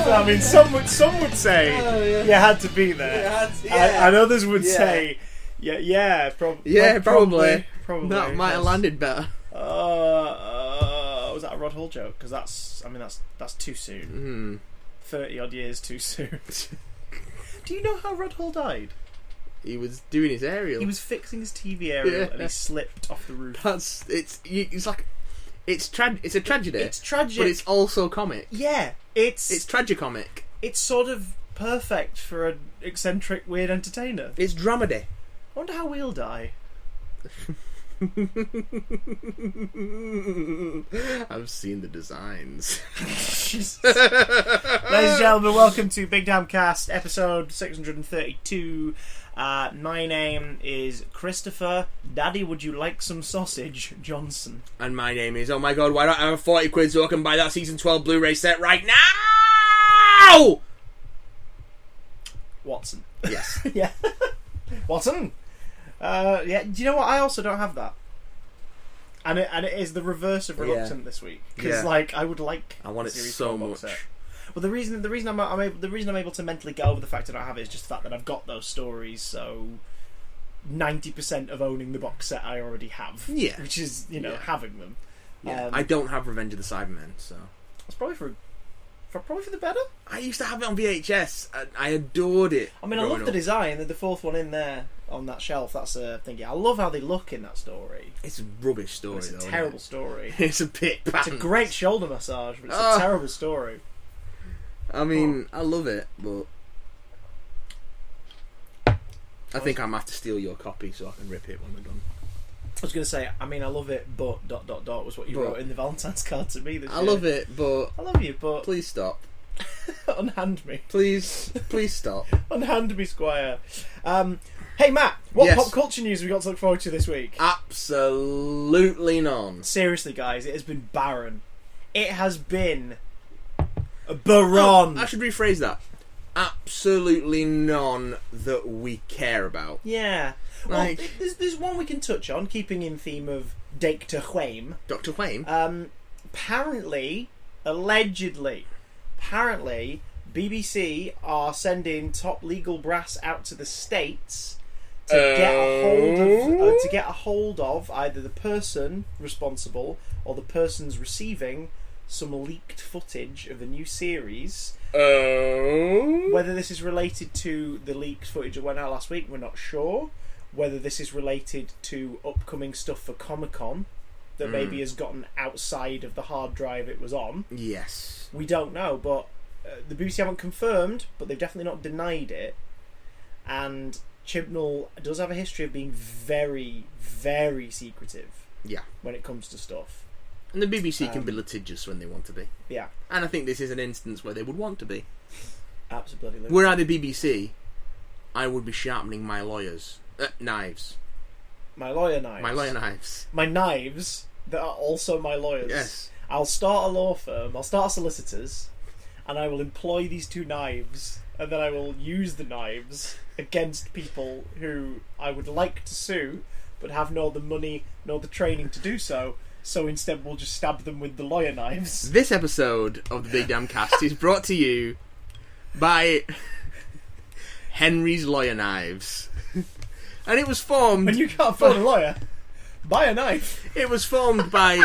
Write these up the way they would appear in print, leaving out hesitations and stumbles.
I mean, some would say you had to be there. And others would say, probably. That might have landed better. Was that a Rod Hull joke? Because that's too soon. 30 odd years too soon. Do you know how Rod Hull died? He was doing his aerial. He was fixing his TV aerial and he slipped off the roof. It's a tragedy. It's tragic, but it's also comic. Yeah, it's tragicomic. It's sort of perfect for an eccentric, weird entertainer. It's dramedy. I wonder how we'll die. I've seen the designs. Ladies and gentlemen, welcome to Big Damn Cast, episode 632. My name is Christopher. Daddy, would you like some sausage, Johnson? And my name is, oh my god, why don't I have 40 quid so I can buy that season 12 Blu-ray set right now? Watson. Yes. Yeah. Watson. Yeah. Do you know what? I also don't have that, and it is the reverse of reluctant this week because I would like. I want it so much. Set. Well, the reason I'm able to mentally get over the fact that I don't have it is just the fact that I've got those stories. So 90% of owning the box set I already have. Yeah. Which is having them. Yeah. I don't have Revenge of the Cybermen, so it's probably for the better. I used to have it on VHS. And I adored it. I mean, I love the design. The fourth one in there on that shelf. That's a thing. I love how they look in that story. It's a rubbish story. It's a terrible story. It's a bit. It's a great shoulder massage, but it's a terrible story. I mean, I love it, but I think I'm gonna have to steal your copy so I can rip it when we're done. I was going to say, I mean, I love it, but ... was what you wrote in the Valentine's card to me this year. Love it, but I love you, but please stop. Unhand me. Please stop. Unhand me, Squire. Hey, Matt, what pop culture news have we got to look forward to this week? Absolutely none. Seriously, guys, it has been barren. It has been barren. I should rephrase that. Absolutely none that we care about. Yeah. Well, there's one we can touch on, keeping in theme of Dr. Whame. Dr. Whame? Allegedly, BBC are sending top legal brass out to the States to get a hold of either the person responsible or the persons receiving some leaked footage of a new series. Whether this is related to the leaked footage that went out last week, we're not sure. Whether this is related to upcoming stuff for Comic-Con that maybe has gotten outside of the hard drive it was on. Yes. We don't know, but the BBC haven't confirmed, but they've definitely not denied it. And Chibnall does have a history of being very, very secretive when it comes to stuff. And the BBC can be litigious when they want to be. Yeah. And I think this is an instance where they would want to be. Absolutely. Were I the BBC, I would be sharpening my knives. My lawyer knives. My lawyer knives. My knives that are also my lawyers. Yes. I'll start a law firm, I'll start solicitors, and I will employ these two knives, and then I will use the knives against people who I would like to sue, but have nor the money nor the training to do so. So instead we'll just stab them with the lawyer knives. This episode of the Big Damn Cast is brought to you by Henry's Lawyer Knives. And it was formed... When you can't afford a lawyer, buy a knife. It was formed by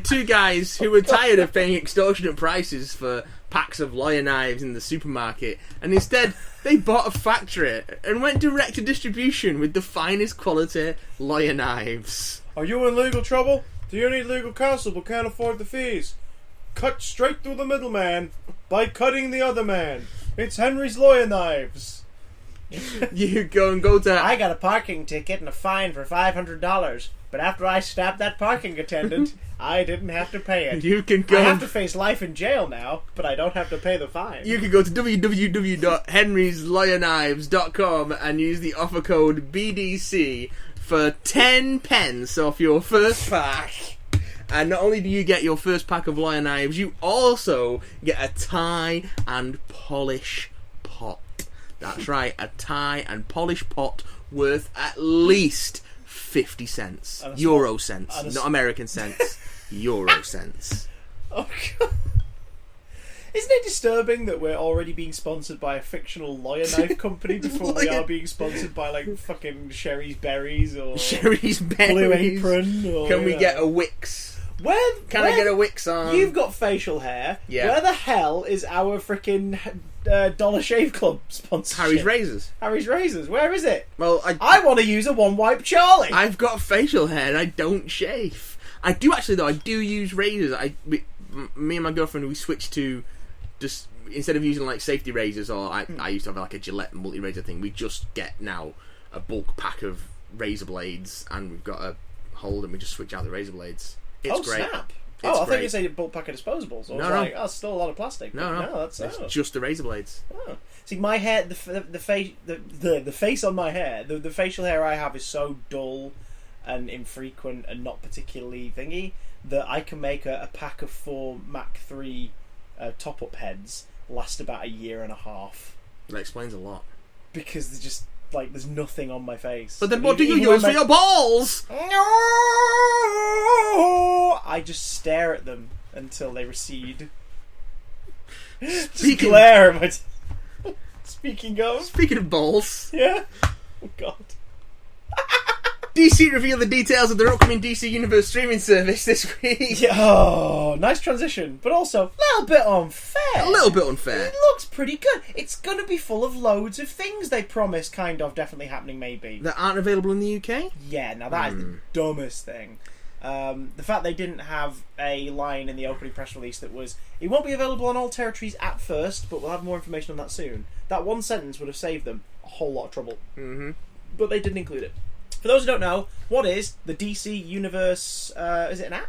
two guys who were tired of paying extortionate prices for packs of lawyer knives in the supermarket, and instead they bought a factory and went direct to distribution with the finest quality lawyer knives. Are you in legal trouble? Do you need legal counsel but can't afford the fees? Cut straight through the middleman by cutting the other man. It's Henry's Lawyer Knives. You go to... I got a parking ticket and a fine for $500, but after I stabbed that parking attendant, I didn't have to pay it. You can go... I have to face life in jail now, but I don't have to pay the fine. You can go to www.henryslawyerknives.com and use the offer code BDC for 10 pence off your first pack. And not only do you get your first pack of lawyer knives, you also get a tie and polish pot. That's right, a tie and polish pot worth at least 50 cents. Euro cents, not American cents. Euro cents. Oh, God. Isn't it disturbing that we're already being sponsored by a fictional lawyer knife company before we are being sponsored by like fucking Sherry's Berries or Sherry's Berries? Blue Apron? Or, Can we get a Wix? Can I get a Wix on? You've got facial hair. Yeah. Where the hell is our freaking Dollar Shave Club sponsorship? Harry's Razors. Harry's Razors. Where is it? Well, I want to use a One Wipe Charlie. I've got facial hair and I don't shave. I do actually though. I do use razors. Me and my girlfriend, we switched to just instead of using like safety razors or I used to have like a Gillette multi razor thing. We just get now a bulk pack of razor blades and we've got a hold and we just switch out the razor blades. It's great. Snap! It's I thought great. you said a bulk pack of disposables. I was No. like, oh, it's still a lot of plastic. No, that's it's just the razor blades. Oh. See, my hair, the face on my hair, the facial hair I have is so dull and infrequent and not particularly thingy that I can make a pack of 4 Mach 3 top-up heads last about a year and a half. That explains a lot. Because there's just, like, there's nothing on my face. But then what do you use for your balls? No! I just stare at them until they recede. Just glare at my... Speaking of balls. Yeah? Oh, God. DC reveal the details of their upcoming DC Universe streaming service this week. Yeah, oh, nice transition, but also a little bit unfair. A little bit unfair. It looks pretty good. It's going to be full of loads of things they promise, kind of, definitely happening, maybe. That aren't available in the UK? Yeah, now that is the dumbest thing. The fact they didn't have a line in the opening press release that was, it won't be available on all territories at first, but we'll have more information on that soon. That one sentence would have saved them a whole lot of trouble. Mm-hmm. But they didn't include it. For those who don't know, what is the DC Universe? Is it an app?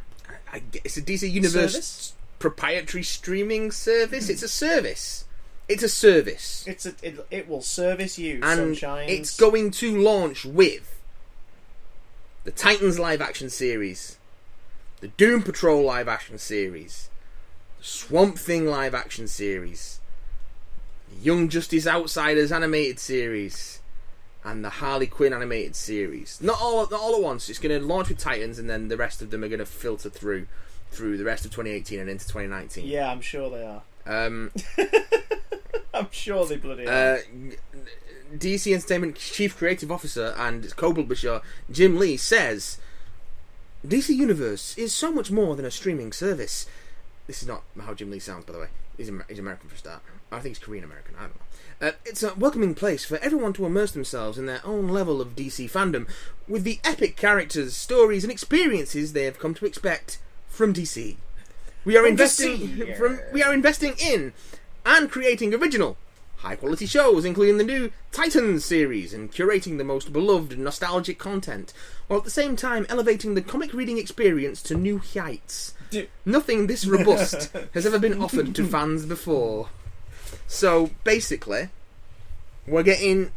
It's a DC Universe service? Proprietary streaming service. It's a service. It's a service. It will service you, and sunshines. It's going to launch with the Titans live action series, the Doom Patrol live action series, the Swamp Thing live action series, the Young Justice Outsiders animated series, and the Harley Quinn animated series. Not all at once. It's going to launch with Titans, and then the rest of them are going to filter through the rest of 2018 and into 2019. Yeah, I'm sure they are. I'm sure they bloody are. DC Entertainment Chief Creative Officer and co-publisher Jim Lee says, DC Universe is so much more than a streaming service. This is not how Jim Lee sounds, by the way. He's American for a start. I think he's Korean-American. I don't know. It's a welcoming place for everyone to immerse themselves in their own level of DC fandom with the epic characters, stories, and experiences they have come to expect from DC. We are investing in and creating original, high-quality shows, including the new Titans series, and curating the most beloved nostalgic content, while at the same time elevating the comic reading experience to new heights. Nothing this robust has ever been offered to fans before. So, basically, we're getting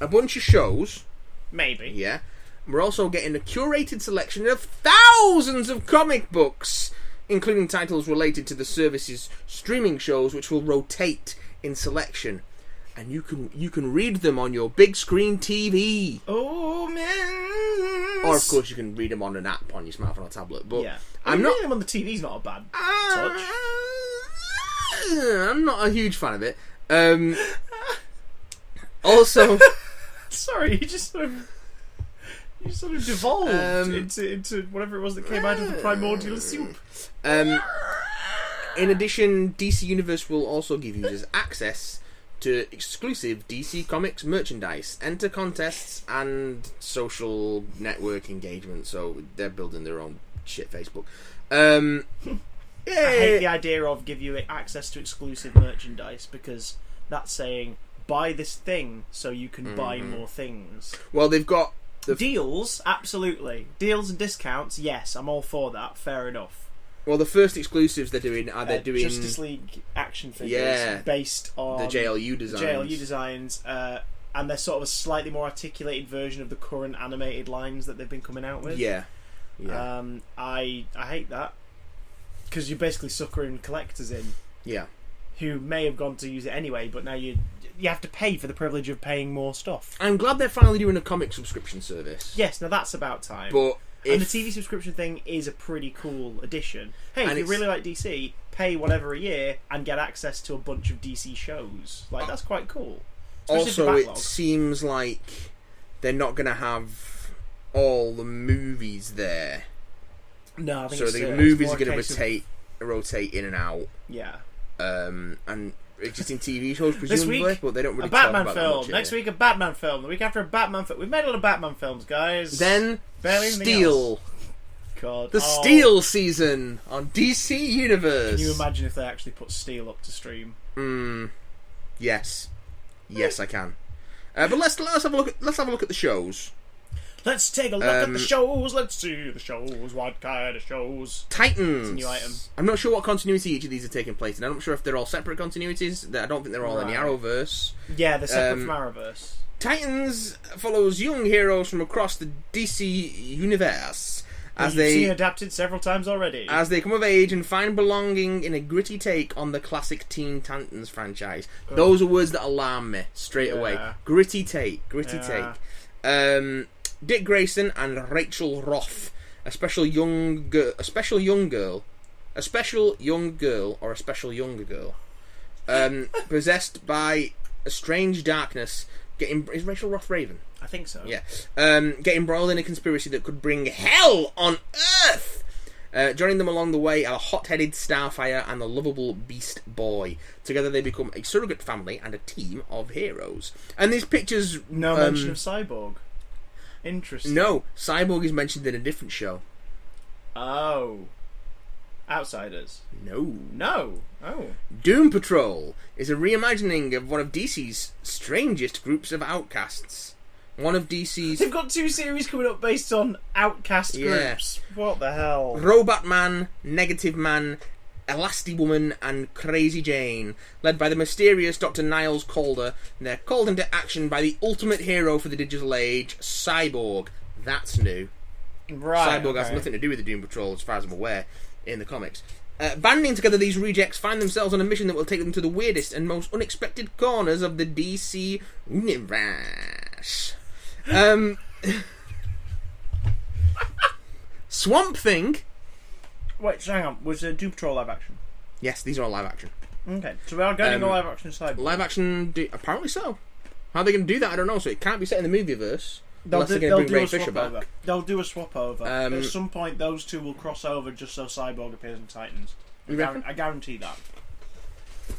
a bunch of shows. Maybe. Yeah. We're also getting a curated selection of thousands of comic books, including titles related to the service's streaming shows, which will rotate in selection. And you can read them on your big screen TV. Oh, man. Or, of course, you can read them on an app on your smartphone or tablet. But yeah. I'm not... reading them on the TV's not a bad touch. I'm not a huge fan of it. Also... Sorry, you just sort of devolved into whatever it was that came out of the primordial soup. In addition, DC Universe will also give users access to exclusive DC Comics merchandise, enter contests, and social network engagement. So they're building their own shit Facebook. I hate the idea of give you access to exclusive merchandise, because that's saying buy this thing so you can buy more things. Well, they've got deals, absolutely. Deals and discounts, yes, I'm all for that. Fair enough. Well, the first exclusives they're doing are Justice League action figures based on the JLU designs. And they're sort of a slightly more articulated version of the current animated lines that they've been coming out with. Yeah. I hate that, because you're basically suckering collectors in. Yeah. Who may have gone to use it anyway, but now you have to pay for the privilege of paying more stuff. I'm glad they're finally doing a comic subscription service. Yes, now that's about time. But and the TV subscription thing is a pretty cool addition. Hey, if you really like DC, pay whatever a year and get access to a bunch of DC shows. Like, that's quite cool. Especially if the Also, backlog. it seems like they're not going to have all the movies there. No, I think So it's, the it's movies more are a going case to rotate in and out. Yeah. And existing TV shows, This presumably, week, but they don't really a Batman talk about film. that much Next here. week, a Batman film. The week after, a Batman film. We've made a lot of Batman films, guys. Then, Barely anything Steel. else. God. The Steel season on DC Universe. Can you imagine if they actually put Steel up to stream? Yes. Yes, I can. But let's have a look at the shows. Let's take a look at the shows. Let's see the shows. What kind of shows? Titans. It's a new item. I'm not sure what continuity each of these are taking place in. I'm not sure if they're all separate continuities. I don't think they're all in the Right. Arrowverse. Yeah, they're separate from Arrowverse. Titans follows young heroes from across the DC universe as You've seen they adapted several times already. come of age and find belonging in a gritty take on the classic Teen Titans franchise. Those are words that alarm me straight away. Gritty take. Dick Grayson and Rachel Roth, a special young girl, or a special younger girl, possessed by a strange darkness. Is Rachel Roth Raven? I think so. Yeah. Get embroiled in a conspiracy that could bring hell on Earth. Joining them along the way are a hot-headed Starfire and the lovable Beast Boy. Together they become a surrogate family and a team of heroes. And these pictures... No mention of Cyborg. Interesting. No, Cyborg is mentioned in a different show. Oh. Outsiders. No. Oh. Doom Patrol is a reimagining of one of DC's strangest groups of outcasts. One of DC's... They've got 2 series coming up based on outcast groups. What the hell? Robot Man, Negative Man, Elasti-Woman and Crazy Jane. Led by the mysterious Dr. Niles Calder, they're called into action by the ultimate hero for the digital age, Cyborg. That's new. Right. Cyborg has nothing to do with the Doom Patrol, as far as I'm aware, in the comics. Banding together, these rejects find themselves on a mission that will take them to the weirdest and most unexpected corners of the DC universe. Swamp Thing. Wait, hang on. Was Doom Patrol live action? Yes, these are all live action. Okay, so we are getting a live action Cyborg. Live action, apparently so. How are they going to do that? I don't know. So it can't be set in the movieverse. They'll Unless do, they're going to they'll bring do Ray a Fisher swap back. over. They'll do a swap over. At some point, those two will cross over just so Cyborg appears in Titans. You reckon? I guarantee that.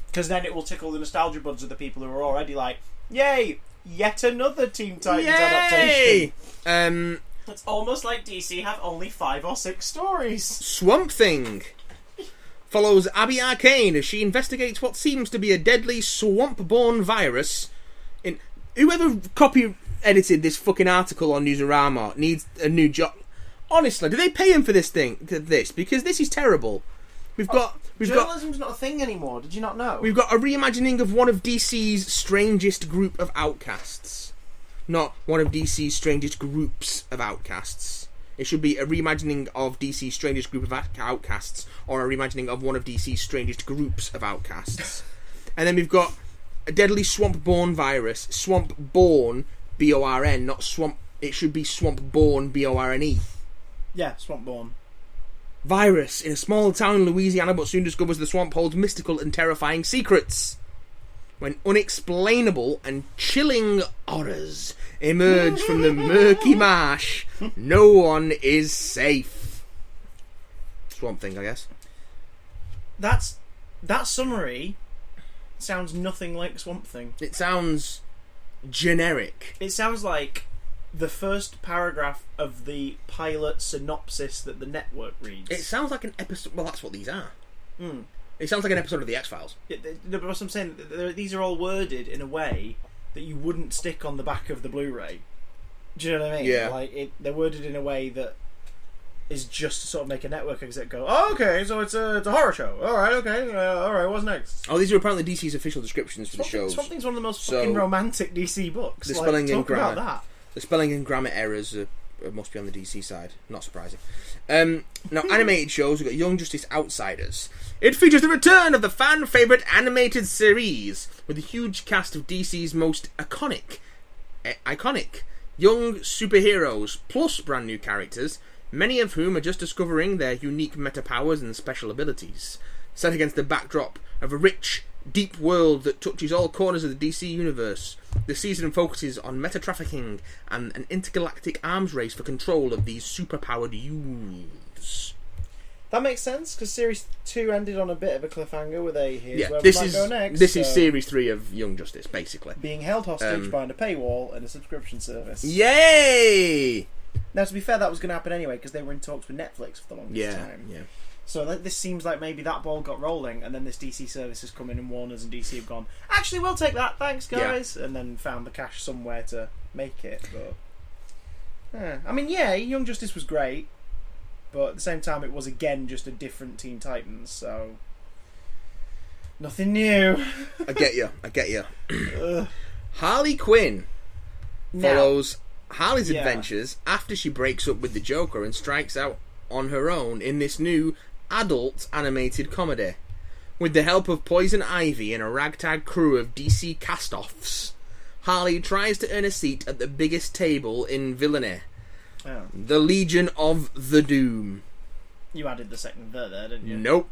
Because then it will tickle the nostalgia buds of the people who are already like, yay, yet another Teen Titans adaptation. It's almost like DC have only 5 or 6 stories. Swamp Thing follows Abby Arcane as she investigates what seems to be a deadly swamp-borne virus. Whoever copy-edited this fucking article on Newsarama needs a new job. Honestly, do they pay him for this thing? Because this is terrible. Journalism's not a thing anymore. Did you not know? We've got a reimagining of one of DC's strangest group of outcasts. Not one of DC's strangest groups of outcasts. It should be a reimagining of DC's strangest group of outcasts, or a reimagining of one of DC's strangest groups of outcasts. And then we've got a deadly swamp-borne virus. Swamp-borne, B-O-R-N, not swamp... It should be swamp-borne, B-O-R-N-E. Yeah, swamp-borne. Virus in a small town in Louisiana, but soon discovers the swamp holds mystical and terrifying secrets. When unexplainable and chilling horrors emerge from the murky marsh, no one is safe. Swamp Thing, I guess. That summary sounds nothing like Swamp Thing. It sounds generic. It sounds like the first paragraph of the pilot synopsis that the network reads. It sounds like an episode... Well, that's what these are. It sounds like an episode of The X-Files. But what I'm saying, these are all worded in a way that you wouldn't stick on the back of the Blu-ray. Do you know what I mean? Yeah. Like, they're worded in a way that is just to sort of make a network exec go, oh, okay, so it's a horror show. Alright, okay, alright, what's next? Oh, these are apparently DC's official descriptions for the shows. Swamp Thing's one of the most fucking romantic DC books. The spelling and talk about grammar. that. The spelling and grammar errors must be on the DC side. Not surprising. Now, animated shows, we've got Young Justice Outsiders. It features the return of the fan-favourite animated series, with a huge cast of DC's most iconic young superheroes, plus brand new characters, many of whom are just discovering their unique meta powers and special abilities. set against the backdrop of a rich, deep world that touches all corners of the DC universe. The season focuses on meta-trafficking and an intergalactic arms race for control of these superpowered youths. That makes sense, because Series 2 ended on a bit of a cliffhanger with a here's where we this might is go next. this is Series 3 of Young Justice, basically. Being held hostage behind a paywall and a subscription service. Yay! Now, to be fair, that was going to happen anyway, because they were in talks with Netflix for the longest time. Yeah. So this seems like maybe that ball got rolling, and then this DC service has come in, and Warners and DC have gone, actually, we'll take that, thanks, guys, and then found the cash somewhere to make it. But I mean, yeah, Young Justice was great, but at the same time, it was again just a different Teen Titans, so nothing new. I get you. Harley Quinn follows Harley's adventures after she breaks up with the Joker and strikes out on her own in this new adult animated comedy. With the help of Poison Ivy and a ragtag crew of DC cast-offs, Harley tries to earn a seat at the biggest table in villainy. Oh. The Legion of the Doom. You added the second there, didn't you? Nope.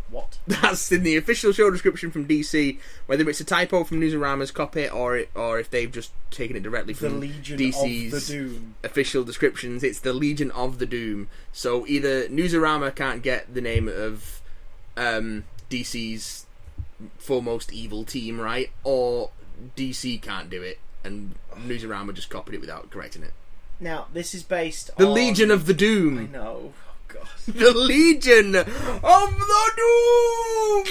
What? That's in the official show description from DC. Whether it's a typo from Newsarama's copy or if they've just taken it directly from DC's of the Doom. official descriptions, it's the Legion of the Doom. So either Newsarama can't get the name of DC's foremost evil team right, or DC can't do it, and Newsarama just copied it without correcting it. Now, this is based The on... Legion of the Doom. I know. God. The Legion of the Doom!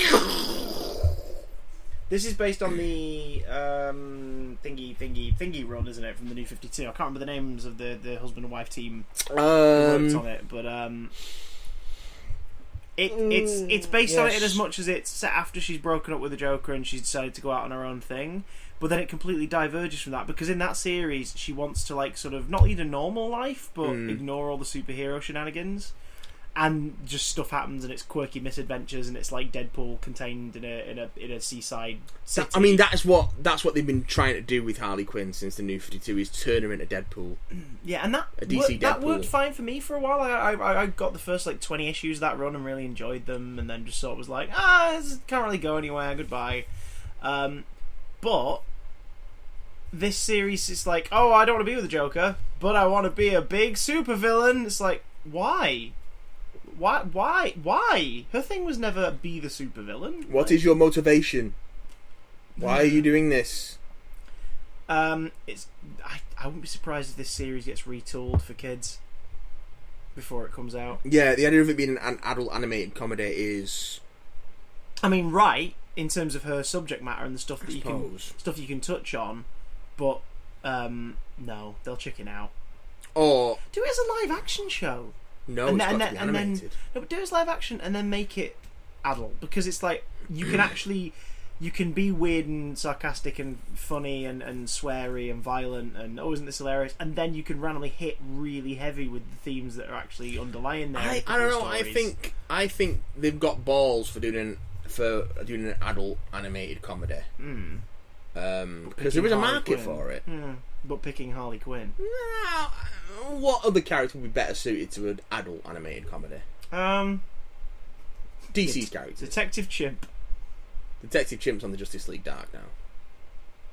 This is based on the thingy run, isn't it, from the New 52? I can't remember the names of the husband and wife team who worked on it, but it's based on it in as much as it's set after she's broken up with the Joker and she's decided to go out on her own thing. But then it completely diverges from that, because in that series she wants to, like, sort of not lead a normal life, but ignore all the superhero shenanigans, and just stuff happens, and it's quirky misadventures, and it's like Deadpool contained in a seaside city. I mean, that's what they've been trying to do with Harley Quinn since the New 52, is turn her into Deadpool. Yeah, and that worked fine for me for a while. I got the first 20 issues of that run and really enjoyed them, and then just sort of was like, this can't really go anywhere. Goodbye. But this series is like, oh, I don't want to be with the Joker, but I want to be a big supervillain. It's like, why? Why? Her thing was never be the supervillain. What is your motivation? Why are you doing this? I wouldn't be surprised if this series gets retooled for kids before it comes out. Yeah, the idea of it being an adult animated comedy is... I mean, right, in terms of her subject matter and the stuff that you can touch on, but no, they'll chicken out. Or do it as a live action show. No, it's got to be animated. No, but do it as live action and then make it adult, because it's like you can be weird and sarcastic and funny and sweary and violent and isn't this hilarious, and then you can randomly hit really heavy with the themes that are actually underlying there. I don't know. I think they've got balls for doing an adult animated comedy. Because there was a market for it. But picking Harley Quinn. No, what other character would be better suited to an adult animated comedy? DC's characters. Detective Chimp. Detective Chimp's on the Justice League Dark now.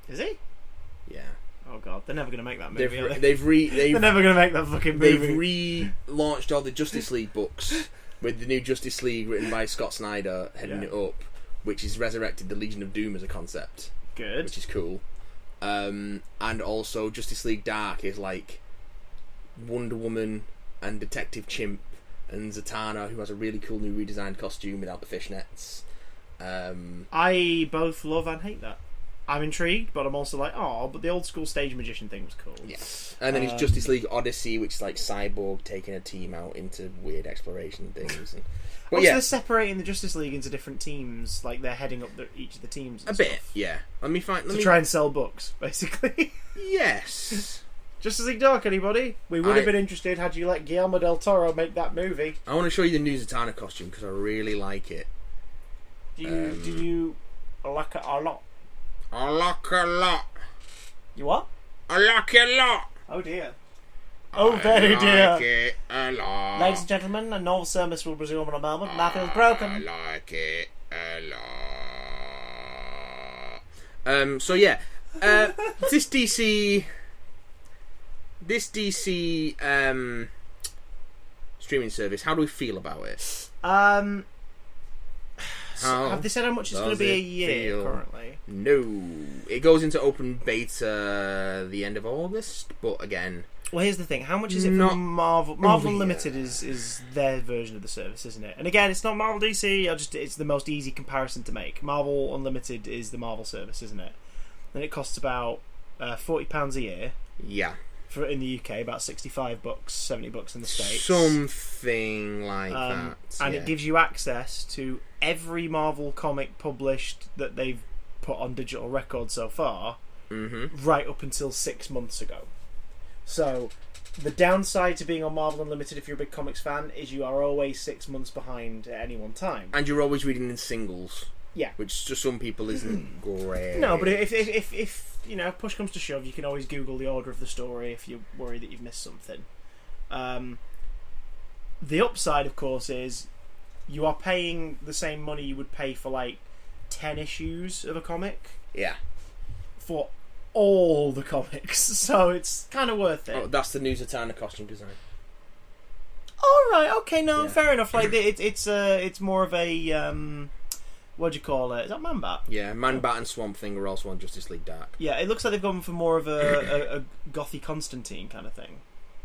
Is he? Yeah. Oh god, they're never going to make that movie. They're never going to make that fucking movie. They've relaunched all the Justice League books with the new Justice League written by Scott Snyder heading it up, which has resurrected the Legion of Doom as a concept. Good. Which is cool. And also Justice League Dark is like Wonder Woman and Detective Chimp and Zatanna, who has a really cool new redesigned costume without the fishnets. I both love and hate that. I'm intrigued, but I'm also like, but the old school stage magician thing was cool. Yes. And then it's Justice League Odyssey, which is like Cyborg taking a team out into weird exploration things. So they're separating the Justice League into different teams, like they're heading up each of the teams and a bit, yeah. Try and sell books, basically. Yes. Justice League Dark, anybody? We would have been interested had you let Guillermo del Toro make that movie. I want to show you the new Zatanna costume because I really like it. Do you like it a lot? I like it a lot. You what? I like it a lot. Oh dear. Oh, very dear. Like it a lot. Ladies and gentlemen, a normal service will resume in a moment. Matthew is broken. I like it a lot. So yeah, this DC streaming service. How do we feel about it? Have they said how much it's going to be a year currently? No, it goes into open beta the end of August. But again, well, here's the thing: how much is it for Marvel? Marvel Unlimited is their version of the service, isn't it? And again, it's not Marvel DC. It's the most easy comparison to make. Marvel Unlimited is the Marvel service, isn't it? And it costs about £40 a year. Yeah. For in the UK, about $65, $70 in the States. Something like that. And it gives you access to every Marvel comic published that they've put on digital record so far, right up until 6 months ago. So, the downside to being on Marvel Unlimited, if you're a big comics fan, is you are always 6 months behind at any one time. And you're always reading in singles. Yeah. Which to some people isn't great. No, but if you know, push comes to shove, you can always Google the order of the story if you're worried that you've missed something. The upside, of course, is you are paying the same money you would pay for like 10 issues of a comic. Yeah. For all the comics, so it's kind of worth it. Oh, that's the new Zatanna costume design. All right, okay, no, fair enough. Like it's more of a what do you call it? Is that Man-Bat? Yeah, Man-Bat and Swamp Thing are also on Justice League Dark. Yeah, it looks like they've gone for more of a gothy Constantine kind of thing.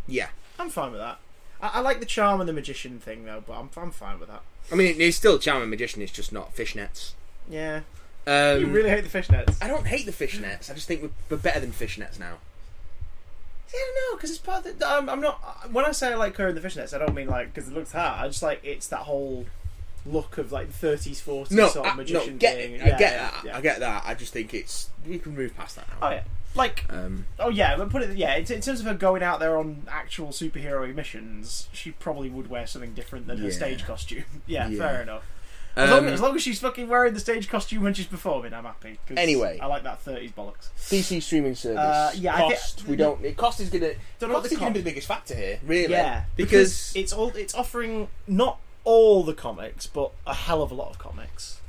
Yeah. I'm fine with that. I like the charm and the magician thing, though, but I'm fine with that. I mean, it's still charm and magician, it's just not fishnets. Yeah. You really hate the fishnets? I don't hate the fishnets, I just think we're better than fishnets now. Yeah, no, because it's part of the... I'm not... When I say I like her in the fishnets, I don't mean, like, because it looks hard. I just like, it's that whole... look of like the 30s, 40s sort of magician thing. I get that. I just think it's we can move past that now. Oh yeah, like but put it in terms of her going out there on actual superhero missions, she probably would wear something different than her stage costume. yeah, fair enough. As long as she's fucking wearing the stage costume when she's performing, I'm happy. Anyway, I like that 30s bollocks. DC streaming service. Cost. Cost is gonna be the biggest factor here, really. Yeah, because it's offering not all the comics, but a hell of a lot of comics.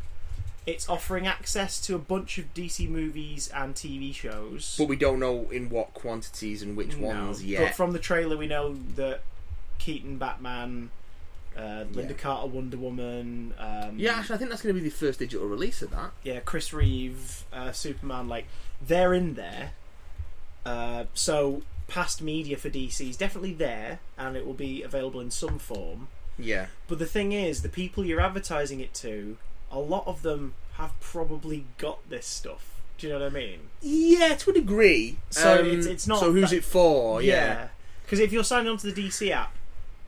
It's offering access to a bunch of DC movies and TV shows, but we don't know in what quantities and which ones yet. But from the trailer, we know that Keaton Batman, Linda Carter Wonder Woman. Actually, I think that's going to be the first digital release of that. Yeah, Chris Reeve, Superman, like they're in there. So past media for DC is definitely there, and it will be available in some form. Yeah. But the thing is, the people you're advertising it to, a lot of them have probably got this stuff. Do you know what I mean? Yeah, to a degree. So it's not... So who's it for? Yeah. Because if you're signing on to the DC app,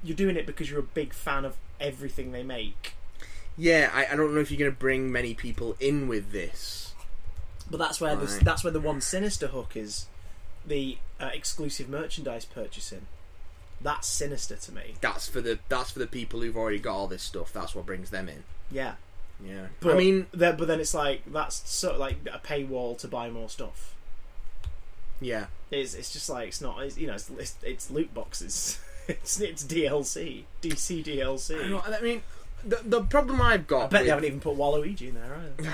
you're doing it because you're a big fan of everything they make. Yeah, I don't know if you're going to bring many people in with this. But that's where that's where the one sinister hook is, the exclusive merchandise purchasing. That's sinister to me. That's for the people who've already got all this stuff. That's what brings them in. Yeah. Yeah. But, I mean, but then it's like that's sort of like a paywall to buy more stuff. Yeah. It's just like it's not. It's loot boxes. it's DLC. DC DLC. I mean, the problem I've got. I bet they haven't even put Waluigi in there either.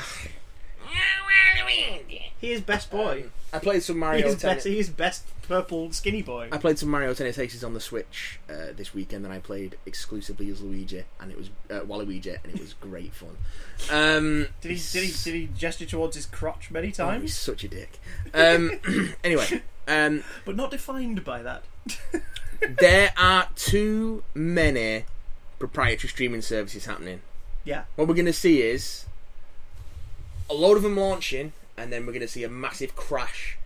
He is best boy. I played some Mario Tennis. He is best purple skinny boy. I played some Mario Tennis Aces on the Switch this weekend, and I played exclusively as Luigi, and it was Waluigi, and it was great fun. Did he gesture towards his crotch many times? Oh, he's such a dick. Anyway, but not defined by that. There are too many proprietary streaming services happening. Yeah. What we're going to see is a load of them launching, and then we're going to see a massive crash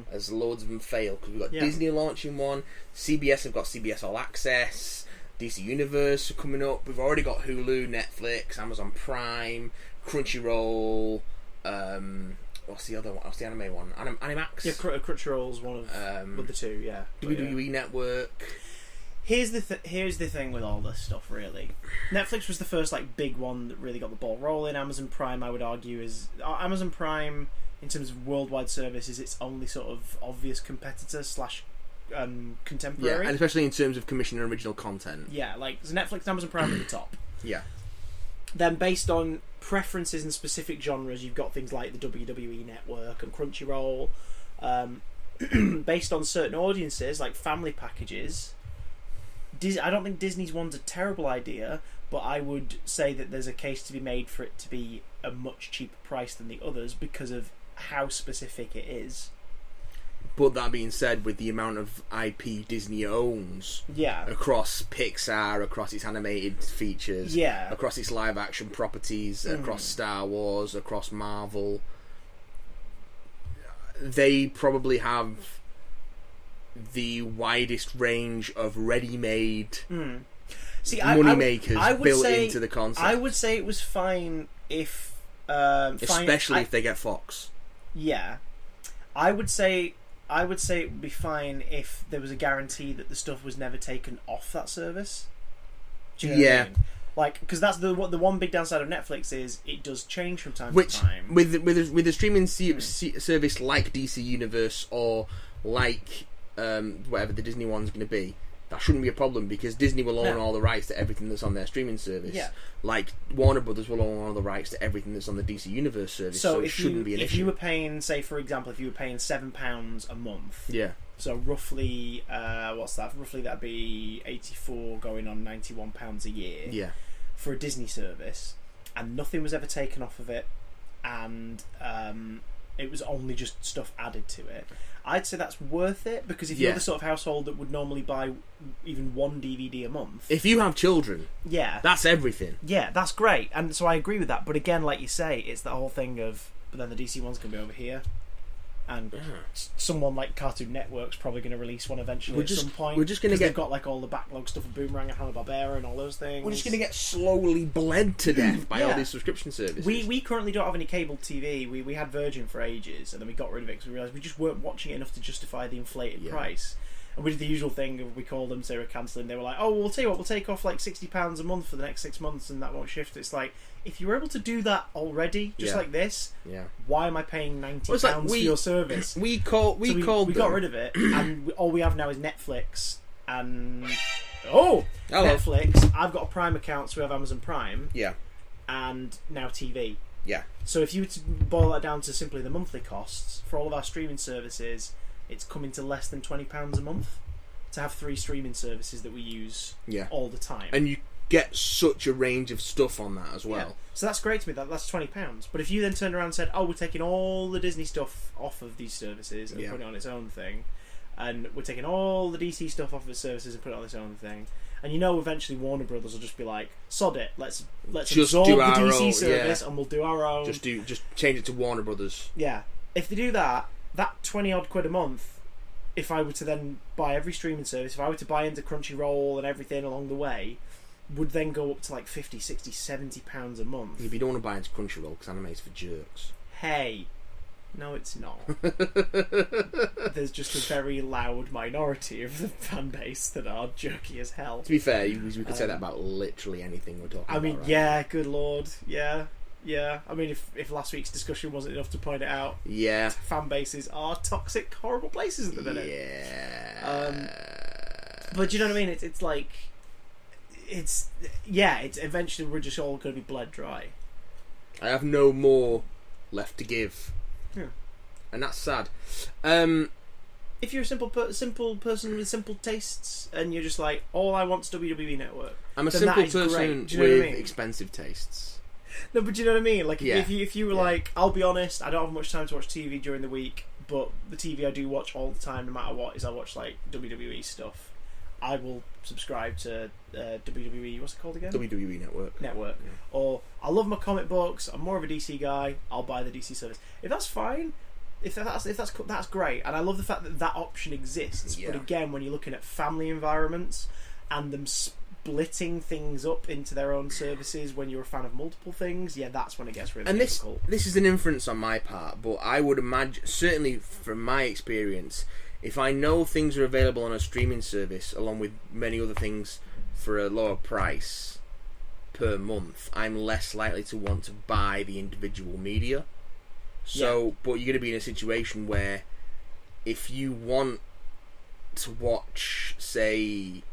as loads of them fail. Because we've got Disney launching one, CBS have got CBS All Access, DC Universe are coming up. We've already got Hulu, Netflix, Amazon Prime, Crunchyroll. What's the other one? What's the anime one? Animax. Yeah, Crunchyroll's one of the two. Yeah, WWE Network. Here's the thing with all this stuff. Really, Netflix was the first like big one that really got the ball rolling. Amazon Prime, I would argue, is Amazon Prime in terms of worldwide service is its only sort of obvious competitor / contemporary. Yeah, and especially in terms of commissioning original content. Yeah, like there's Netflix and Amazon Prime at the top. Yeah. Then based on preferences in specific genres, you've got things like the WWE Network and Crunchyroll. Based on certain audiences, like family packages, I don't think Disney's one's a terrible idea, but I would say that there's a case to be made for it to be a much cheaper price than the others because of how specific it is. But that being said, with the amount of IP Disney owns, across Pixar, across its animated features, across its live action properties, across Star Wars, across Marvel, they probably have the widest range of ready-made money makers built into the concept. I would say it was fine if, especially if they get Fox. Yeah, I would say it would be fine if there was a guarantee that the stuff was never taken off that service. Do you know what I mean? Like, because that's the one big downside of Netflix is it does change from time to time. With a streaming service like DC Universe or like whatever the Disney one's going to be, that shouldn't be a problem because Disney will own all the rights to everything that's on their streaming service. Yeah. Like Warner Brothers will own all the rights to everything that's on the DC Universe service, so it shouldn't be an issue. If you were paying, say for example, if you were paying £7 a month, so roughly, what's that? Roughly that'd be 84 going on £91 a year. Yeah. For a Disney service, and nothing was ever taken off of it, and it was only just stuff added to it. I'd say that's worth it because if you're the sort of household that would normally buy even one DVD a month, if you have children, that's everything. Yeah, that's great, and so I agree with that. But again, like you say, it's the whole thing of, but then the DC one's going to be over here. And someone like Cartoon Network's probably going to release one eventually at some point. We're just going to get... They've got like all the backlog stuff of Boomerang and Hanna-Barbera and all those things. We're just going to get slowly bled to death by all these subscription services. We currently don't have any cable TV. We had Virgin for ages, and then we got rid of it because we realised we just weren't watching it enough to justify the inflated price. And we did the usual thing of we called them, say we're cancelling. They were like, "Oh, we'll tell you what, we'll take off like £60 a month for the next 6 months, and that won't shift." It's like, if you were able to do that already, just like this, why am I paying £90 for your service? We got rid of it, and all we have now is Netflix and Netflix. I've got a Prime account, so we have Amazon Prime. Yeah, and now TV. Yeah. So if you were to boil that down to simply the monthly costs for all of our streaming services, it's coming to less than £20 a month to have 3 streaming services that we use all the time. And you get such a range of stuff on that as well. Yeah. So that's great to me. That's £20. But if you then turned around and said, "Oh, we're taking all the Disney stuff off of these services and putting it on its own thing, and we're taking all the DC stuff off of its services and put it on its own thing," and you know eventually Warner Brothers will just be like, "Sod it, let's just absorb do the our DC own, service and we'll do our own." Just change it to Warner Brothers. Yeah. If they do that 20 odd quid a month, if I were to then buy every streaming service, if I were to buy into Crunchyroll and everything along the way, would then go up to like 50, 60, 70 pounds a month. If you don't want to buy into Crunchyroll because anime's for jerks. Hey, no, it's not. There's just a very loud minority of the fan base that are jerky as hell. To be fair, we could say that about literally anything we're talking about. I mean, right? Good lord, yeah. I mean, if last week's discussion wasn't enough to point it out, fan bases are toxic, horrible places at the minute. But you know what I mean? It's like, it's eventually we're just all going to be bled dry. I have no more left to give. Yeah. And that's sad. If you're a simple person with simple tastes, and you're just like, all I want is WWE Network. I'm a simple person with expensive tastes. No, but do you know what I mean? Like, if you were like, I'll be honest, I don't have much time to watch TV during the week, but the TV I do watch all the time, no matter what, is I watch like WWE stuff. I will subscribe to WWE. What's it called again? WWE Network. Yeah. Or I love my comic books. I'm more of a DC guy. I'll buy the DC service. If that's fine, if that's great, and I love the fact that option exists. Yeah. But again, when you're looking at family environments and them splitting things up into their own services, when you're a fan of multiple things, that's when it gets really difficult. This is an inference on my part, but I would imagine, certainly from my experience, if I know things are available on a streaming service along with many other things for a lower price per month, I'm less likely to want to buy the individual media. So, but you're going to be in a situation where if you want to watch, say,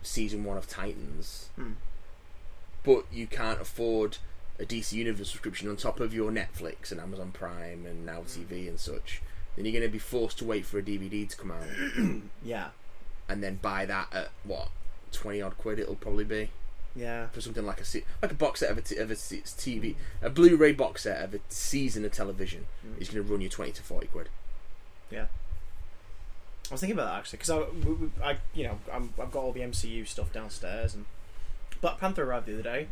season 1 of Titans, but you can't afford a DC Universe subscription on top of your Netflix and Amazon Prime and Now TV and such, then you're going to be forced to wait for a DVD to come out. Yeah. And then buy that at, what, 20 odd quid it'll probably be? Yeah. For something like a box set of a TV, a Blu-ray box set of a season of television is going to run you 20 to 40 quid. Yeah. I was thinking about that actually because I've got all the MCU stuff downstairs, and Black Panther arrived the other day.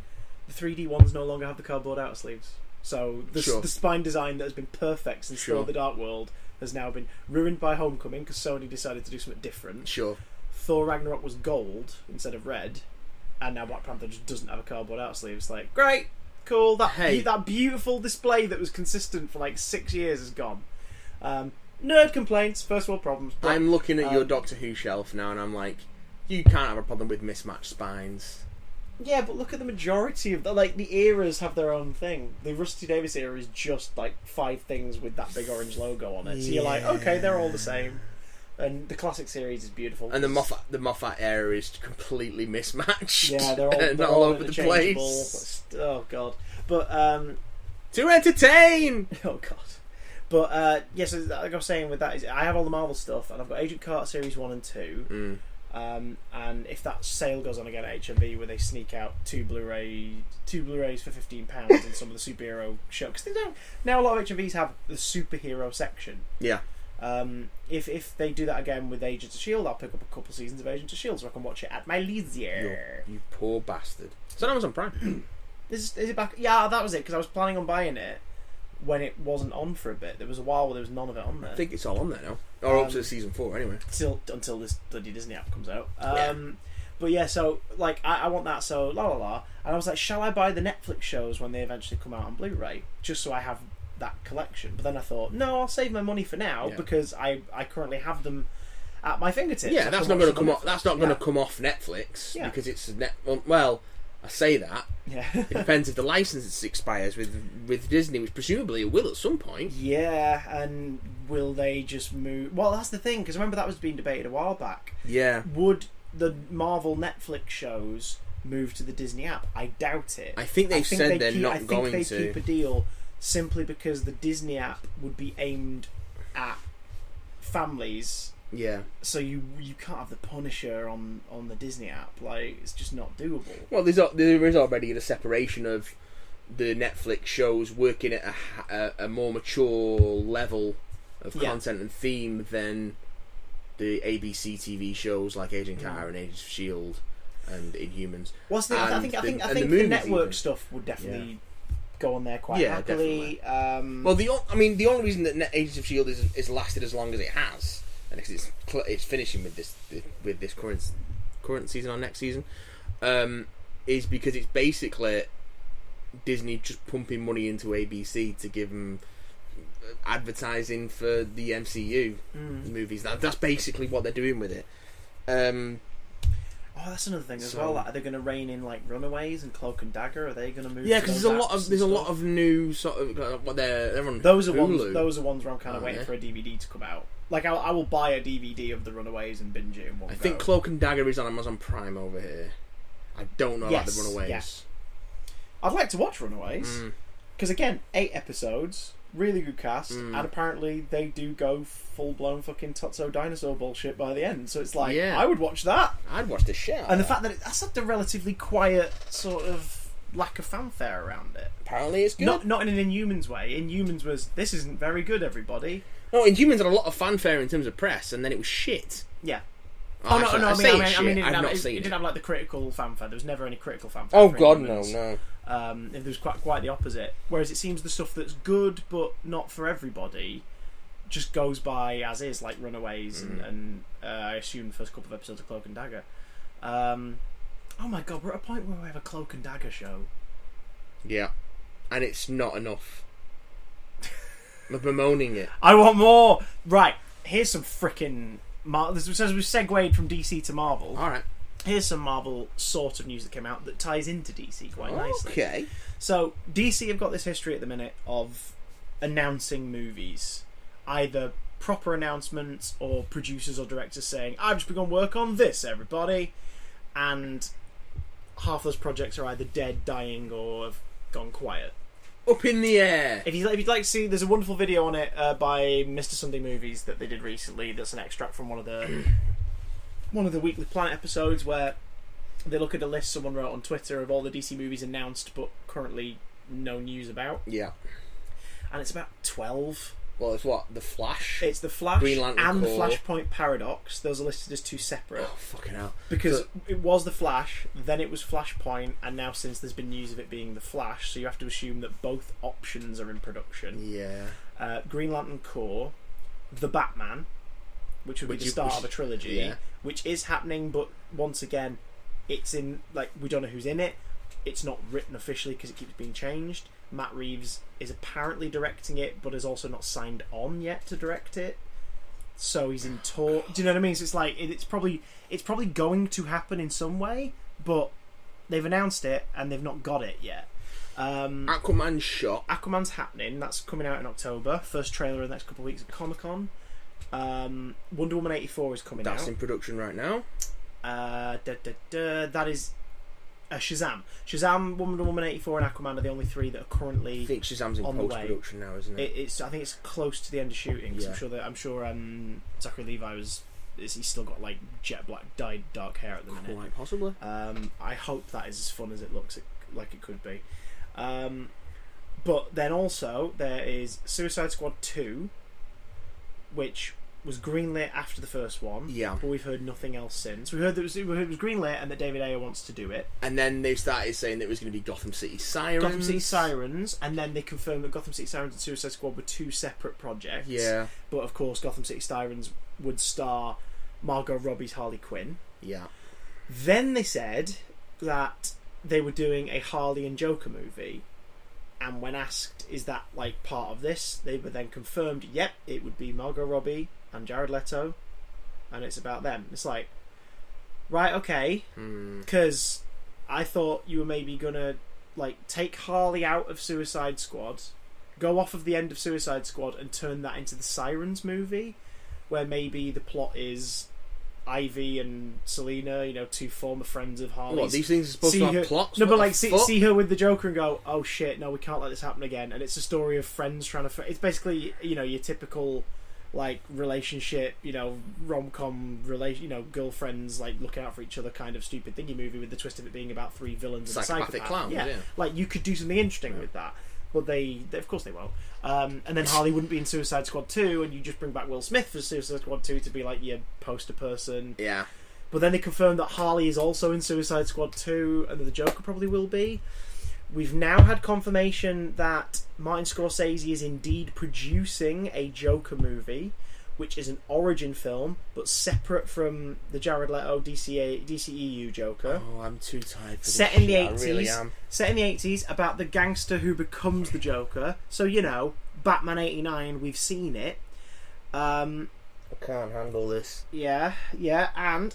The 3D ones no longer have the cardboard outer sleeves, so the spine design that has been perfect since Thor: The Dark World has now been ruined by Homecoming because Sony decided to do something different. Sure. Thor Ragnarok was gold instead of red, and now Black Panther just doesn't have a cardboard outer sleeve. It's like, great, cool. That beautiful display that was consistent for like 6 years is gone. Nerd complaints, first world problems. But, I'm looking at your Doctor Who shelf now, and I'm like, you can't have a problem with mismatched spines. Yeah, but look at the majority of the eras have their own thing. The Rusty Davies era is just like 5 things with that big orange logo on it. Yeah. So you're like, okay, they're all the same. And the classic series is beautiful. And the Moffat era is completely mismatched. Yeah, they're all over the place. Oh god, but to entertain. Oh god. But yes, like I was saying with that is I have all the Marvel stuff, and I've got Agent Carter series 1 and 2. And if that sale goes on again at HMV, where they sneak out two Blu-rays for £15 and some of the superhero show, because they don't now. A lot of HMVs have the superhero section. Yeah. If they do that again with Agents of S.H.I.E.L.D., I'll pick up a couple seasons of Agents of S.H.I.E.L.D. so I can watch it at my leisure. You poor bastard. It's on Amazon Prime. Is it back? Yeah, that was it, because I was planning on buying it when it wasn't on for a bit. There was a while where there was none of it on there. I think it's all on there now. Or up to season 4 anyway. Until this bloody Disney app comes out. But yeah, so like I want that, so la la la. And I was like, shall I buy the Netflix shows when they eventually come out on Blu-ray? Just so I have that collection. But then I thought, no, I'll save my money for now because I currently have them at my fingertips. Yeah, that's not going to come off. That's not going to come off Netflix because it's Well, I say that. Yeah. It depends if the license expires with Disney, which presumably it will at some point. Yeah, and will they just move? Well, that's the thing, because remember that was being debated a while back. Yeah. Would the Marvel Netflix shows move to the Disney app? I doubt it. I think they've said they're not going to. I think they keep a deal simply because the Disney app would be aimed at families. Yeah. So you can't have the Punisher on the Disney app. Like, it's just not doable. Well, there is already the separation of the Netflix shows working at a more mature level of content and theme than the ABC TV shows like Agent Carter and Agents of S.H.I.E.L.D. and Inhumans. Well, I think the network stuff would definitely go on there quite happily. Well, the only reason that Agents of S.H.I.E.L.D. is lasted as long as it has, and it's finishing with this current season or next season, is because it's basically Disney just pumping money into ABC to give them advertising for the MCU movies. That's basically what they're doing with it. That's another thing as well. Like, are they going to rein in like Runaways and Cloak and Dagger? Are they going to move? Yeah, because there's a lot of new sort of what they're on. Those are ones where I'm kind of waiting for a DVD to come out. Like I will buy a DVD of the Runaways and binge it in one I think Cloak and Dagger is on Amazon Prime over here. I don't know about the Runaways. Yes. I'd like to watch Runaways because again, 8 episodes, really good cast, and apparently they do go full blown fucking Totso dinosaur bullshit by the end. So it's like I would watch that. I'd watch the shit. And the fact that that's like the relatively quiet sort of lack of fanfare around it. Apparently it's good. Not in an Inhumans way. Inhumans was this isn't very good, everybody. No, Inhumans had a lot of fanfare in terms of press, and then it was shit. Yeah. I mean, it I've not seen it it. didn't have like the critical fanfare. There was never any critical fanfare. Oh God, no. There was quite the opposite. Whereas it seems the stuff that's good but not for everybody just goes by as is, like Runaways and I assume the first couple of episodes of Cloak and Dagger. Oh my God, we're at a point where we have a Cloak and Dagger show. Yeah, and it's not enough. I'm bemoaning it. I want more. Right, here's some freaking. As we've segued from DC to Marvel. All right. Here's some Marvel sort of news that came out that ties into DC quite nicely. Okay. So DC have got this history at the minute of announcing movies, either proper announcements or producers or directors saying, I've just begun work on this, everybody. And half those projects are either dead, dying, or have gone quiet. Up in the air. If you'd like to see, there's a wonderful video on it by Mr. Sunday Movies that they did recently. That's an extract from one of the Weekly Planet episodes where they look at a list someone wrote on Twitter of all the DC movies announced but currently no news about. Yeah. And it's about 12. Well, it's what? The Flash? It's the Flash Green Lantern and the Corps. Flashpoint Paradox. Those are listed as two separate. Oh, fucking hell. Because it was the Flash, then it was Flashpoint, and now since there's been news of it being the Flash, so you have to assume that both options are in production. Yeah. Green Lantern Corps, The Batman, which would be the start of a trilogy, which is happening, but once again, it's in, like, we don't know who's in it. It's not written officially because it keeps being changed. Matt Reeves is apparently directing it, but has also not signed on yet to direct it. So he's in talk. Do you know what I mean? So it's like it's probably going to happen in some way, but they've announced it and they've not got it yet. Aquaman's shot. Aquaman's happening. That's coming out in October. First trailer in the next couple of weeks at Comic-Con. Wonder Woman 84 is coming out. That's in production right now. That is Shazam, Wonder Woman 84 and Aquaman are the only three that are currently I think Shazam's in post-production now, isn't it? I think it's close to the end of shooting. Yeah. I'm sure Zachary Levi he's still got like jet black dyed dark hair at the minute. Quite possibly. I hope that is as fun as it looks like it could be. But then also there is Suicide Squad 2, which was greenlit after the first one. Yeah. But we've heard nothing else since. We heard it was greenlit and that David Ayer wants to do it. And then they started saying that it was going to be Gotham City Sirens. And then they confirmed that Gotham City Sirens and Suicide Squad were two separate projects. Yeah. But of course, Gotham City Sirens would star Margot Robbie's Harley Quinn. Yeah. Then they said that they were doing a Harley and Joker movie. And when asked, is that like part of this? They were then confirmed, yep, it would be Margot Robbie and Jared Leto, and it's about them. It's like, right, okay, because I thought you were maybe gonna like take Harley out of Suicide Squad, go off of the end of Suicide Squad, and turn that into the Sirens movie, where maybe the plot is Ivy and Selena, two former friends of Harley's. What, these things are supposed to have plots? No, but like see her with the Joker and go, oh shit, no, we can't let this happen again. And it's a story of friends trying to. It's basically your typical like relationship, rom-com girlfriends like looking out for each other kind of stupid thingy movie, with the twist of it being about three villains and a psychopath. Clowns, yeah. Like you could do something interesting with that, but they of course they won't. And then Harley wouldn't be in Suicide Squad 2, and you just bring back Will Smith for Suicide Squad 2 to be like your poster person. Yeah. But then they confirmed that Harley is also in Suicide Squad 2, and that the Joker probably will be. We've now had confirmation that Martin Scorsese is indeed producing a Joker movie, which is an origin film, but separate from the Jared Leto DCEU Joker. Oh, I'm too tired for this Set in the shit, 80s. I really am. Set in the 80s, about the gangster who becomes the Joker. So, Batman 89, we've seen it. I can't handle this. Yeah, and...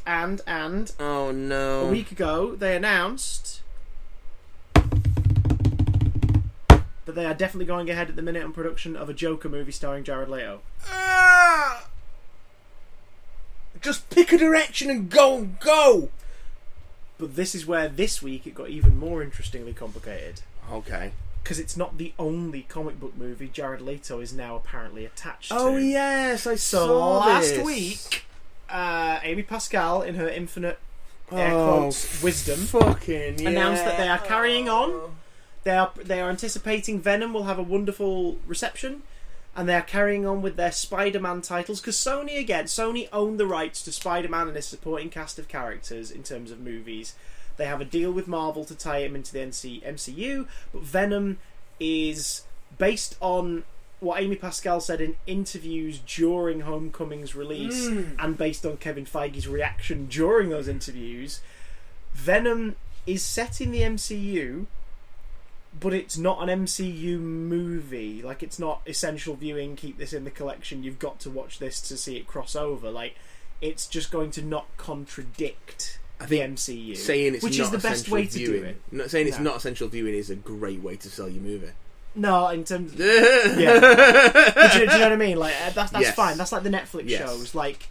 Oh, no. A week ago, they announced that they are definitely going ahead at the minute on production of a Joker movie starring Jared Leto. Just pick a direction and go! But this is where this week it got even more interestingly complicated. Okay. Because it's not the only comic book movie Jared Leto is now apparently attached to. Oh yes, I saw last this. week, Amy Pascal, in her infinite air quotes wisdom, announced that they are carrying on. They are anticipating Venom will have a wonderful reception, and they are carrying on with their Spider-Man titles, because Sony own the rights to Spider-Man and his supporting cast of characters in terms of movies. They have a deal with Marvel to tie him into the MCU, but Venom is based on what Amy Pascal said in interviews during Homecoming's release, and based on Kevin Feige's reaction during those interviews. Venom is set in the MCU, but it's not an MCU movie. Like, it's not essential viewing, keep this in the collection, you've got to watch this to see it cross over. Like, it's just going to not contradict the MCU. Saying it's which not is the best way to viewing. do it. Not saying it's not essential viewing is a great way to sell your movie. No, in terms of, yeah. But do you know what I mean? Like that's Yes. fine. That's like the Netflix Yes. shows. Like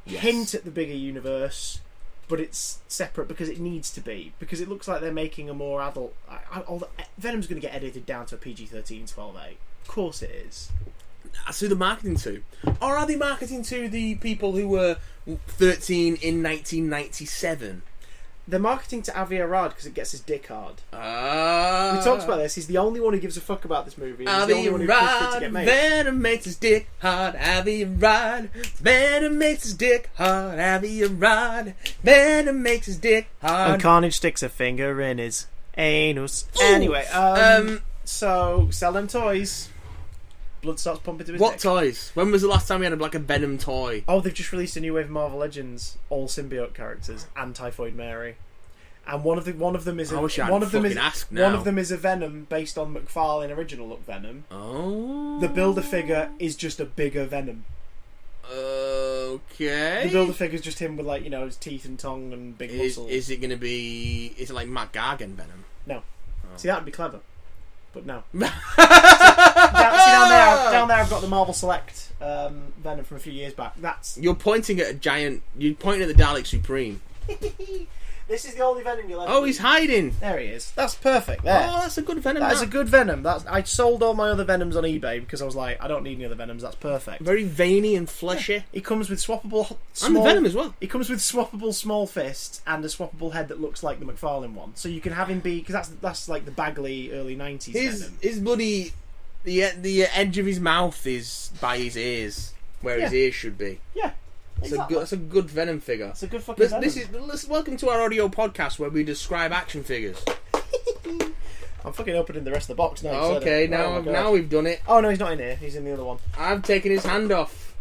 hint at the bigger universe, but it's separate because it needs to be. Because it looks like they're making a more adult. Venom's going to get edited down to a PG-13, 12A. Of course it is. That's who they're marketing to. Or are they marketing to the people who were 13 in 1997? They're marketing to Avi Arad because it gets his dick hard. We Ah. talked about this. He's the only one who gives a fuck about this movie. He's the only one who pushed for it to get made. Venom makes his dick hard. Avi Arad. Venom makes his dick hard. Avi Arad. Venom makes his dick hard. And Carnage sticks a finger in his anus. Ooh. Anyway, so sell them toys. Blood starts pumping to his What dick. toys? When was the last time we had a Venom toy? Oh, they've just released a new wave of Marvel Legends, all symbiote characters, and Typhoid Mary. And one of them is I wish I one hadn't of them is fucking asked now. one of them is a Venom based on McFarlane original look Venom. Oh. The Builder-figure is just a bigger Venom. Okay. The Builder-figure's just him with his teeth and tongue and big muscles. Is it going to be? Is it like Matt Gargan Venom? No. Oh. See, that'd be clever. But no. down Down there I've got the Marvel Select Venom from a few years back. You're pointing at a giant. You're pointing at the Dalek Supreme. This is the only Venom you'll ever Oh, see. he's hiding. There he is. That's perfect. There. Oh, that's a good Venom. That is a good Venom. I sold all my other Venoms on eBay because I was like, I don't need any other Venoms. That's perfect. Very veiny and fleshy. He comes with swappable And the Venom as well. He comes with swappable small fists and a swappable head that looks like the McFarlane one. So you can have him be because that's like the Bagley early 90s Venom. His bloody the edge of his mouth is by his ears, where his ears should be. Yeah. Exactly. That's a good Venom figure. It's a good fucking Venom. Welcome to our audio podcast where we describe action figures. I'm fucking opening the rest of the box now. Okay, now we've done it. Oh no, he's not in here. He's in the other one. I've taken his hand off.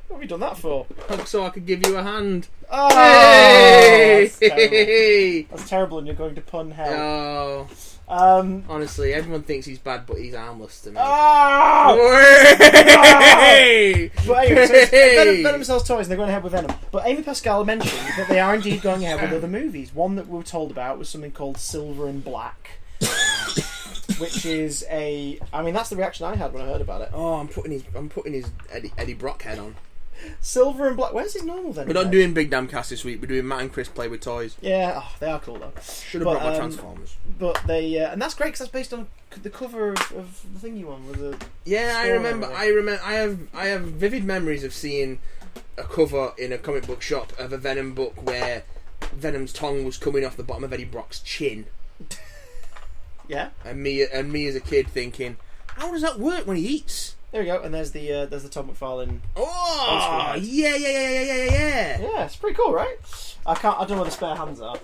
What have you done that for? So I could give you a hand. Oh, Hey! that's terrible. That's terrible, and you're going to pun hell. Oh, honestly, everyone thinks he's bad, but he's harmless to me. Oh! Hey! But anyway, so it's Venom sells toys and they're going ahead with Venom. But Amy Pascal mentioned that they are indeed going ahead with other movies. One that we were told about was something called Silver and Black. Which is that's the reaction I had when I heard about it. Oh, I'm putting his Eddie Brock head on. Silver and Black. Where's his normal Venom? We're not doing Big Damn Cast this week. We're doing Matt and Chris Play with Toys. Yeah, they are cool though. Should have brought my Transformers. But they and that's great because that's based on the cover of the thing you won with the. Yeah, I remember. I have vivid memories of seeing a cover in a comic book shop of a Venom book where Venom's tongue was coming off the bottom of Eddie Brock's chin. Yeah. And me as a kid thinking, how does that work when he eats? There we go, and there's the Todd McFarlane. Oh, yeah. Yeah, it's pretty cool, right? I don't know where the spare hands are.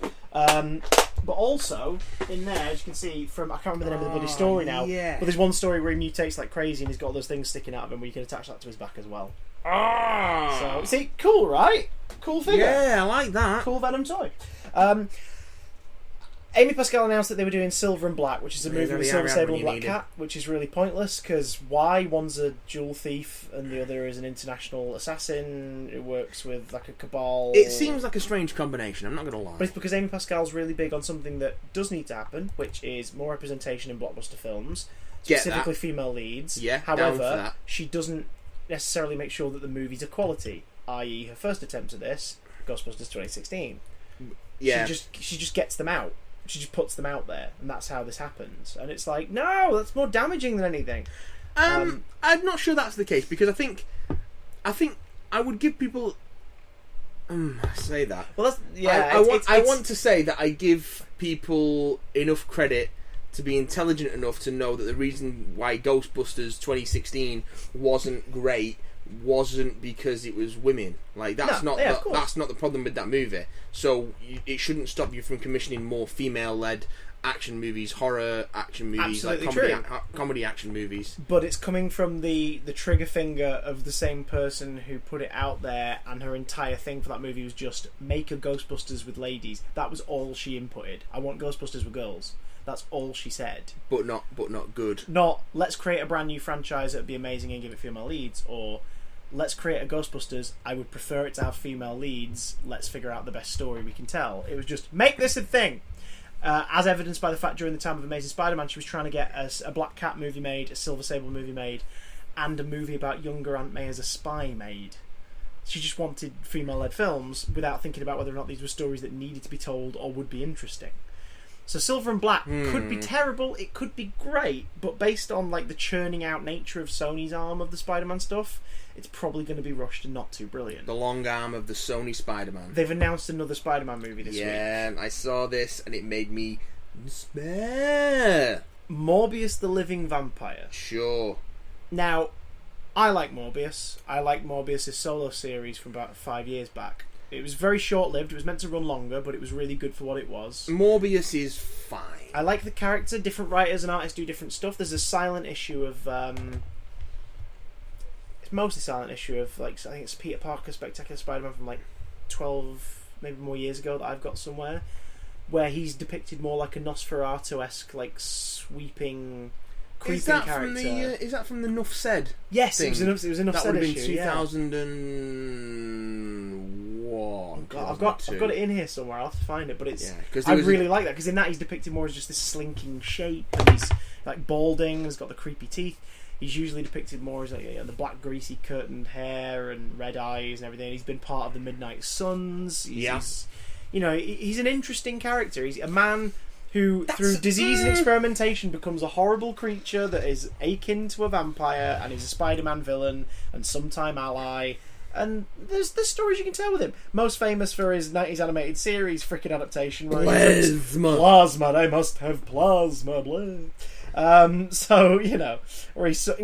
But also in there, as you can see from I can't remember the name of the bloody story now. Yeah. But there's one story where he mutates like crazy, and he's got all those things sticking out of him, where you can attach that to his back as well. So see, cool, right? Cool figure. Yeah, I like that. Cool Venom toy. Amy Pascal announced that they were doing Silver and Black, which is a movie with Silver Sable and Black Cat, which is really pointless because why? One's a jewel thief and the other is an international assassin who works with like a cabal. It seems like a strange combination, I'm not going to lie. But it's because Amy Pascal's really big on something that does need to happen, which is more representation in blockbuster films, specifically female leads. Yeah, down for however, that. she doesn't necessarily make sure that the movies are quality, i.e. her first attempt at this, Ghostbusters 2016. Yeah. She just gets them out. She just puts them out there, and that's how this happens. And it's like, no, that's more damaging than anything. I'm not sure that's the case because I think I would give people. I say that. Well, that's yeah. I want to say that I give people enough credit to be intelligent enough to know that the reason why Ghostbusters 2016 wasn't great wasn't because it was women. Like that's not the problem with that movie. So it shouldn't stop you from commissioning more female-led action movies, horror action movies, absolutely like comedy action movies. But it's coming from the trigger finger of the same person who put it out there, and her entire thing for that movie was just make a Ghostbusters with ladies. That was all she inputted. I want Ghostbusters with girls. That's all she said. But not good. Not let's create a brand new franchise that would be amazing and give it female leads, or let's create a Ghostbusters. I would prefer it to have female leads. Let's figure out the best story we can tell. It was just make this a thing. as evidenced by the fact during the time of Amazing Spider-Man, she was trying to get a Black Cat movie made, a Silver Sable movie made, and a movie about younger Aunt May as a spy made. She just wanted female-led films without thinking about whether or not these were stories that needed to be told or would be interesting. So Silver and Black could be terrible, it could be great, but based on like the churning out nature of Sony's arm of the Spider-Man stuff, it's probably going to be rushed and not too brilliant. The long arm of the Sony Spider-Man. They've announced another Spider-Man movie this week. Yeah, I saw this and it made me smell. Morbius the Living Vampire. Sure. Now, I like Morbius. I like Morbius' solo series from about 5 years back. It was very short-lived. It was meant to run longer, but it was really good for what it was. Morbius is fine. I like the character. Different writers and artists do different stuff. There's a silent issue of... it's mostly silent issue of, like, I think it's Peter Parker Spectacular Spider-Man from, like, 12, maybe more years ago that I've got somewhere, where he's depicted more like a Nosferatu-esque, like, sweeping... creeping character. Is that from the Nuff Said? Yes, thing? it was an Nuff Said issue. That would have been 2001. I've got it in here somewhere. I'll have to find it, but it's. Yeah, I really like that because in that he's depicted more as just this slinking shape, and he's like balding. He's got the creepy teeth. He's usually depicted more as like the black, greasy, curtained hair and red eyes and everything. He's been part of the Midnight Suns. He's an interesting character. He's a man who, through disease and experimentation, becomes a horrible creature that is akin to a vampire, and he's a Spider-Man villain and sometime ally. And there's stories you can tell with him. Most famous for his 90s animated series frickin' adaptation, where plasma, they must have plasma, blah.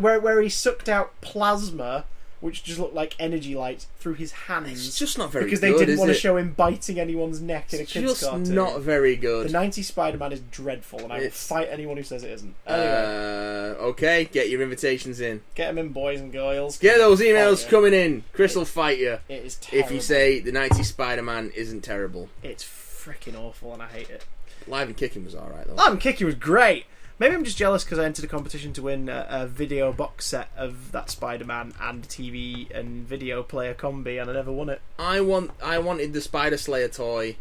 Where he sucked out plasma, which just looked like energy lights, through his hands. It's just not very good, because they didn't want to show him biting anyone's neck in a kid's cartoon. It's just not very good. The 90s Spider-Man is dreadful, and I will fight anyone who says it isn't. Anyway. Okay, get your invitations in. Get them in, boys and girls. Get those emails coming in. Chris will fight you. It is terrible. If you say the 90s Spider-Man isn't terrible. It's freaking awful, and I hate it. Live and Kicking was alright, though. Live and Kicking was great. Maybe I'm just jealous because I entered a competition to win a video box set of that Spider-Man and TV and video player combi, and I never won it. I wanted the Spider Slayer toy.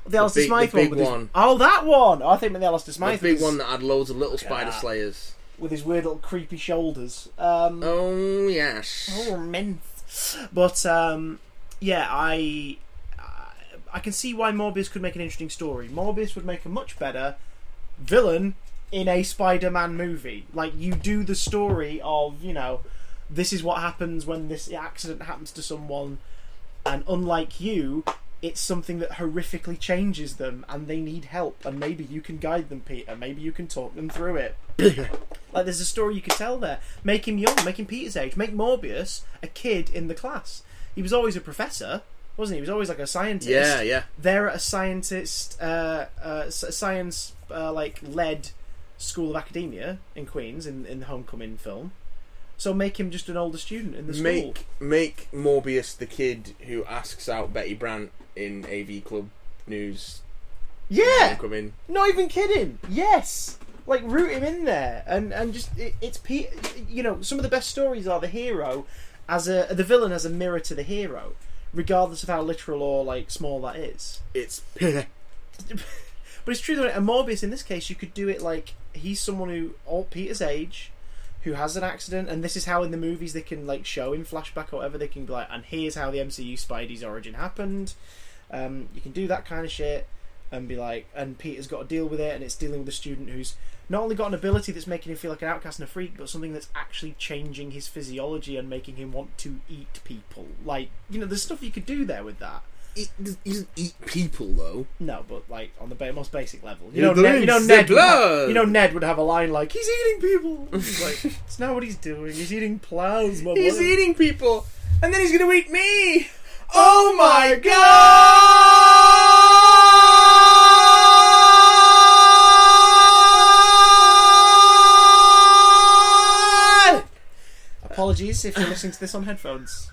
The Alistair Smythe the big one. Oh, that one! Oh, I think the Alistair Smythe. The big one that had loads of little Spider Slayers. With his weird little creepy shoulders. Oh, yes. Oh, menth. But, yeah, I can see why Morbius could make an interesting story. Morbius would make a much better villain in a Spider-Man movie. Like, you do the story of, this is what happens when this accident happens to someone, and unlike you, it's something that horrifically changes them, and they need help, and maybe you can guide them, Peter. Maybe you can talk them through it. Like, there's a story you could tell there. Make him young, make him Peter's age, make Morbius a kid in the class. He was always a professor, wasn't he? He was always like a scientist. Yeah. They're at a scientist, science, led School of Academia in Queens in the Homecoming film. So make him just an older student in the school. Make Morbius the kid who asks out Betty Brant in AV Club News. Yeah, Homecoming. Not even kidding. Yes, like root him in there, and just it's Pete. Some of the best stories are the hero the villain as a mirror to the hero, regardless of how literal or like small that is. It's. But it's true that a Morbius in this case, you could do it like he's someone who, Peter's age, who has an accident, and this is how in the movies they can like show in flashback or whatever, they can be like, and here's how the MCU Spidey's origin happened. You can do that kind of shit and be like, and Peter's got to deal with it, and it's dealing with a student who's not only got an ability that's making him feel like an outcast and a freak, but something that's actually changing his physiology and making him want to eat people. Like, there's stuff you could do there with that. He doesn't eat people though. No, but like on the most basic level, Ned would have a line like, "He's eating people." He's like, it's not what he's doing. He's eating plasma. He's eating people, and then he's gonna eat me. Oh my god! Apologies if you're listening to this on headphones.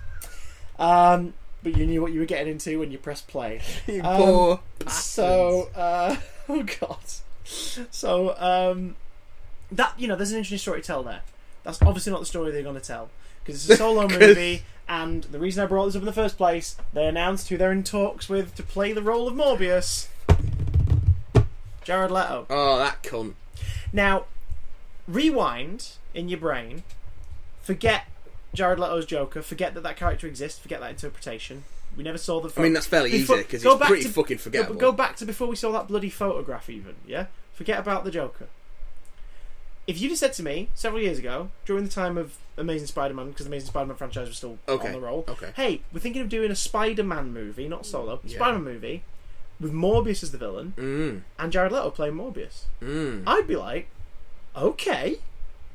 But you knew what you were getting into when you pressed play. You poor oh god. So that there's an interesting story to tell there. That's obviously not the story they're going to tell because it's a solo movie. And the reason I brought this up in the first place, they announced who they're in talks with to play the role of Morbius. Jared Leto. Oh, that cunt. Now, rewind in your brain. Forget Jared Leto's Joker. Forget that character exists. Forget that interpretation. We never saw the. I mean, that's fairly easy because it's pretty fucking forgettable. Go back to before we saw that bloody photograph, even. Yeah. Forget about the Joker. If you'd have said to me several years ago, during the time of Amazing Spider-Man, because the Amazing Spider-Man franchise was still on the roll, hey, we're thinking of doing a Spider-Man movie, not solo, Spider-Man movie, with Morbius as the villain, and Jared Leto playing Morbius. I'd be like, okay,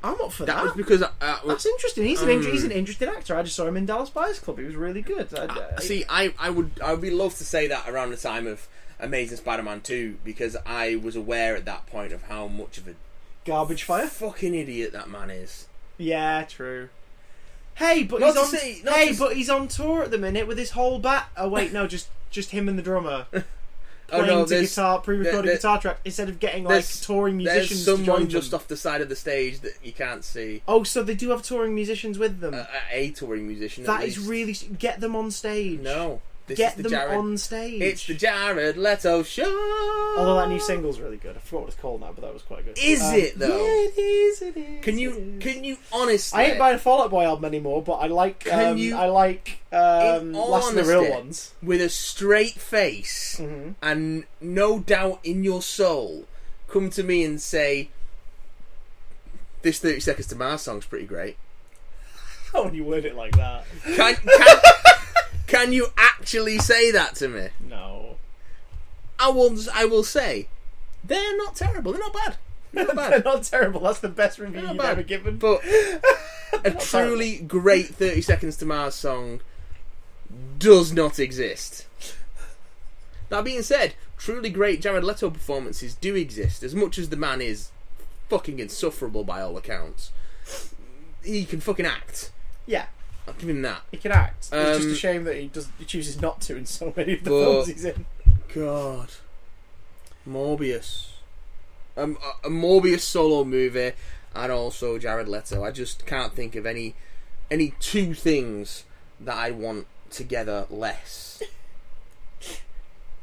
I'm up for that. That was because that's interesting. He's an interesting actor. I just saw him in Dallas Buyers Club. He was really good. I would be love to say that around the time of Amazing Spider-Man 2, because I was aware at that point of how much of a garbage fire fucking idiot that man is. Yeah, true. Hey, but he's on tour at the minute with his whole bat. Oh wait, no, just him and the drummer. Pre-recorded guitar track instead of getting touring musicians. There's someone to join just them. off the side of the stage that you can't see. Oh, so they do have touring musicians with them. A touring musician. That is really get them on stage. No, get them on stage. It's the Jared Leto show. Although that new single's really good. I forgot what it's called now, but that was quite good. Is it though? Yeah, it is. It is. Can you honestly? I ain't buying a Fall Out Boy album anymore, but I like. I like Last of the Real Ones. With a straight face and no doubt in your soul, come to me and say, "This 30 Seconds to Mars song's pretty great." How would you word it like that? Can you actually say that to me? No. I will say, they're not terrible. They're not bad. They're not terrible. That's the best review you've ever given. But a truly great 30 Seconds to Mars song does not exist. That being said, truly great Jared Leto performances do exist. As much as the man is fucking insufferable by all accounts, he can fucking act. Yeah. I'll give him that. He can act. It's just a shame that he chooses not to in so many of the films he's in. God. Morbius. A Morbius solo movie and also Jared Leto. I just can't think of any two things that I want together less.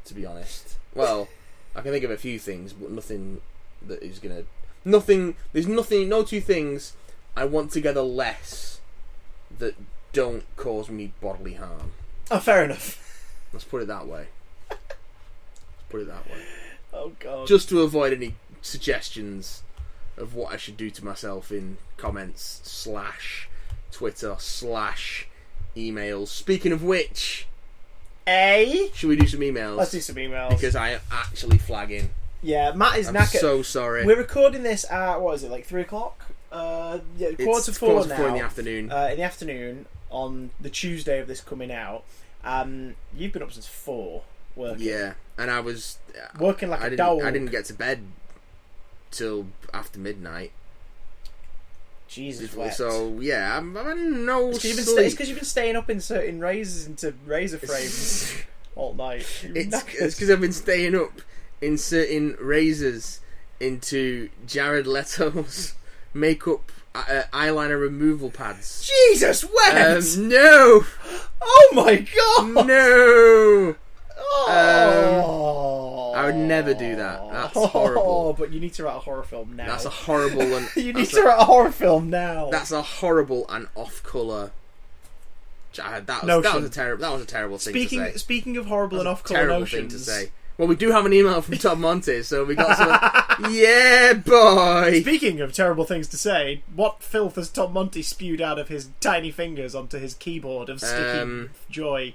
To be honest. Well, I can think of a few things, but nothing that is gonna... There's no two things I want together less that don't cause me bodily harm. Oh, fair enough. Let's put it that way. Oh, God. Just to avoid any suggestions of what I should do to myself in comments / Twitter / emails. Speaking of which... should we do some emails? Let's do some emails. Because I am actually flagging. Yeah, Matt is knackered. I'm so sorry. We're recording this at, what is it, like 3 o'clock? Quarter to 4 now. 4 in the afternoon. In the afternoon, on the Tuesday of this coming out. You've been up since 4 working. Yeah, and I was... working like a dog. I didn't get to bed till after midnight. Jesus, so yeah, I'm no sleep. It's because you've been staying up inserting razors into razor frames all night. It's because I've been staying up inserting razors into Jared Leto's makeup eyeliner removal pads. Jesus, when? No. Oh my God. No. Oh. I would never do that. That's horrible. Oh, but you need to write a horror film now. That's a horrible one. You need to write a horror film now. That's a horrible and off-colour. That was a terrible thing to say. Speaking of horrible and off-colour terrible notions, thing to say. Well, we do have an email from Tom Monte, so we got some. Yeah, boy. Speaking of terrible things to say, what filth has Tom Monte spewed out of his tiny fingers onto his keyboard of sticky joy?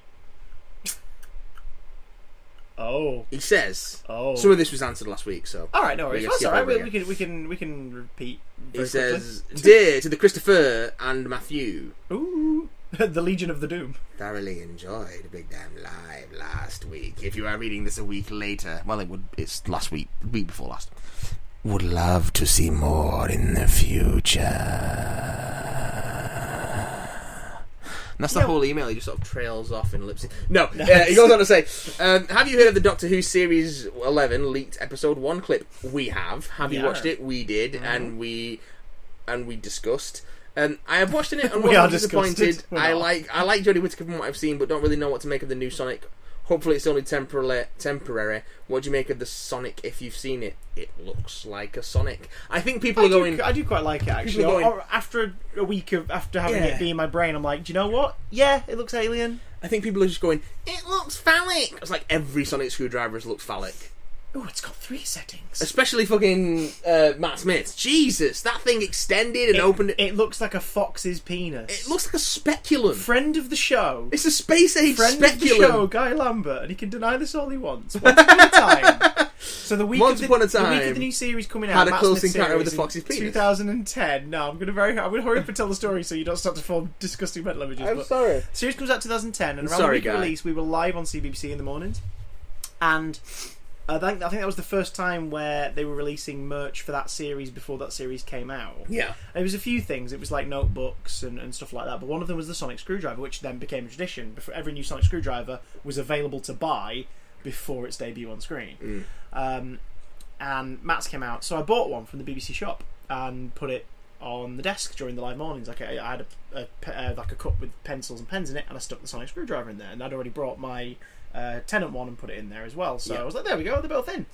Oh. He says. Oh. Some of this was answered last week, so. All right, no worries. That's all right. We can repeat. He says, "Dear to the Christopher and Matthew." Ooh. The Legion of the Doom. Thoroughly enjoyed Big Damn Live last week. If you are reading this a week later, well, it's last week, week before last. Would love to see more in the future. And that's the whole email. He just sort of trails off in ellipses. No, he goes on to say, have you heard of the Doctor Who Series 11 leaked Episode 1 clip? We have. Have you watched it? We did, and we discussed. I have watched it and we are disappointed. I like Jodie Whittaker from what I've seen, but don't really know what to make of the new Sonic Hopefully it's only temporary. What do you make of the Sonic if you've seen it? It looks like a Sonic. I think people are going... I do quite like it, actually. After a week of having it be in my brain, I'm like, do you know what? Yeah, it looks alien. I think people are just going, it looks phallic. It's like every Sonic screwdriver looks phallic. Oh, it's got 3 settings. Especially fucking Matt Smith. Jesus, that thing extended and opened it. It looks like a fox's penis. It looks like a speculum. Friend of the show. It's a space age Friend speculum. of the show, Guy Lambert, and he can deny this all he wants. Once upon a time. So the week of the new series coming out, had a close encounter with the fox's penis. 2010. No, I'm going to hurry up and tell the story so you don't start to form disgusting mental images. I'm sorry. The series comes out 2010, and around the week of release, we were live on CBBC in the mornings, and I think that was the first time where they were releasing merch for that series before that series came out. Yeah. And it was a few things. It was like notebooks and stuff like that. But one of them was the Sonic screwdriver, which then became a tradition. Every new Sonic screwdriver was available to buy before its debut on screen. And Matt's came out. So I bought one from the BBC shop and put it on the desk during the live mornings. Like I had a cup with pencils and pens in it, and I stuck the Sonic screwdriver in there. And I'd already brought my Tenant one and put it in there as well, so I was like, there we go, they're both in,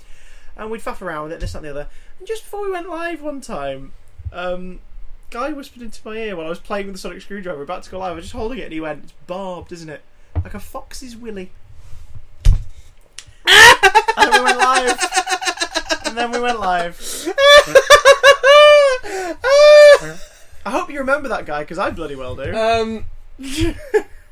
and we'd faff around with it, this, that and the other, and just before we went live one time, Guy whispered into my ear while I was playing with the Sonic screwdriver about to go live. I was just holding it and he went, it's barbed, isn't it? Like a fox's willy. And then we went live. I hope you remember that, guy, because I bloody well do.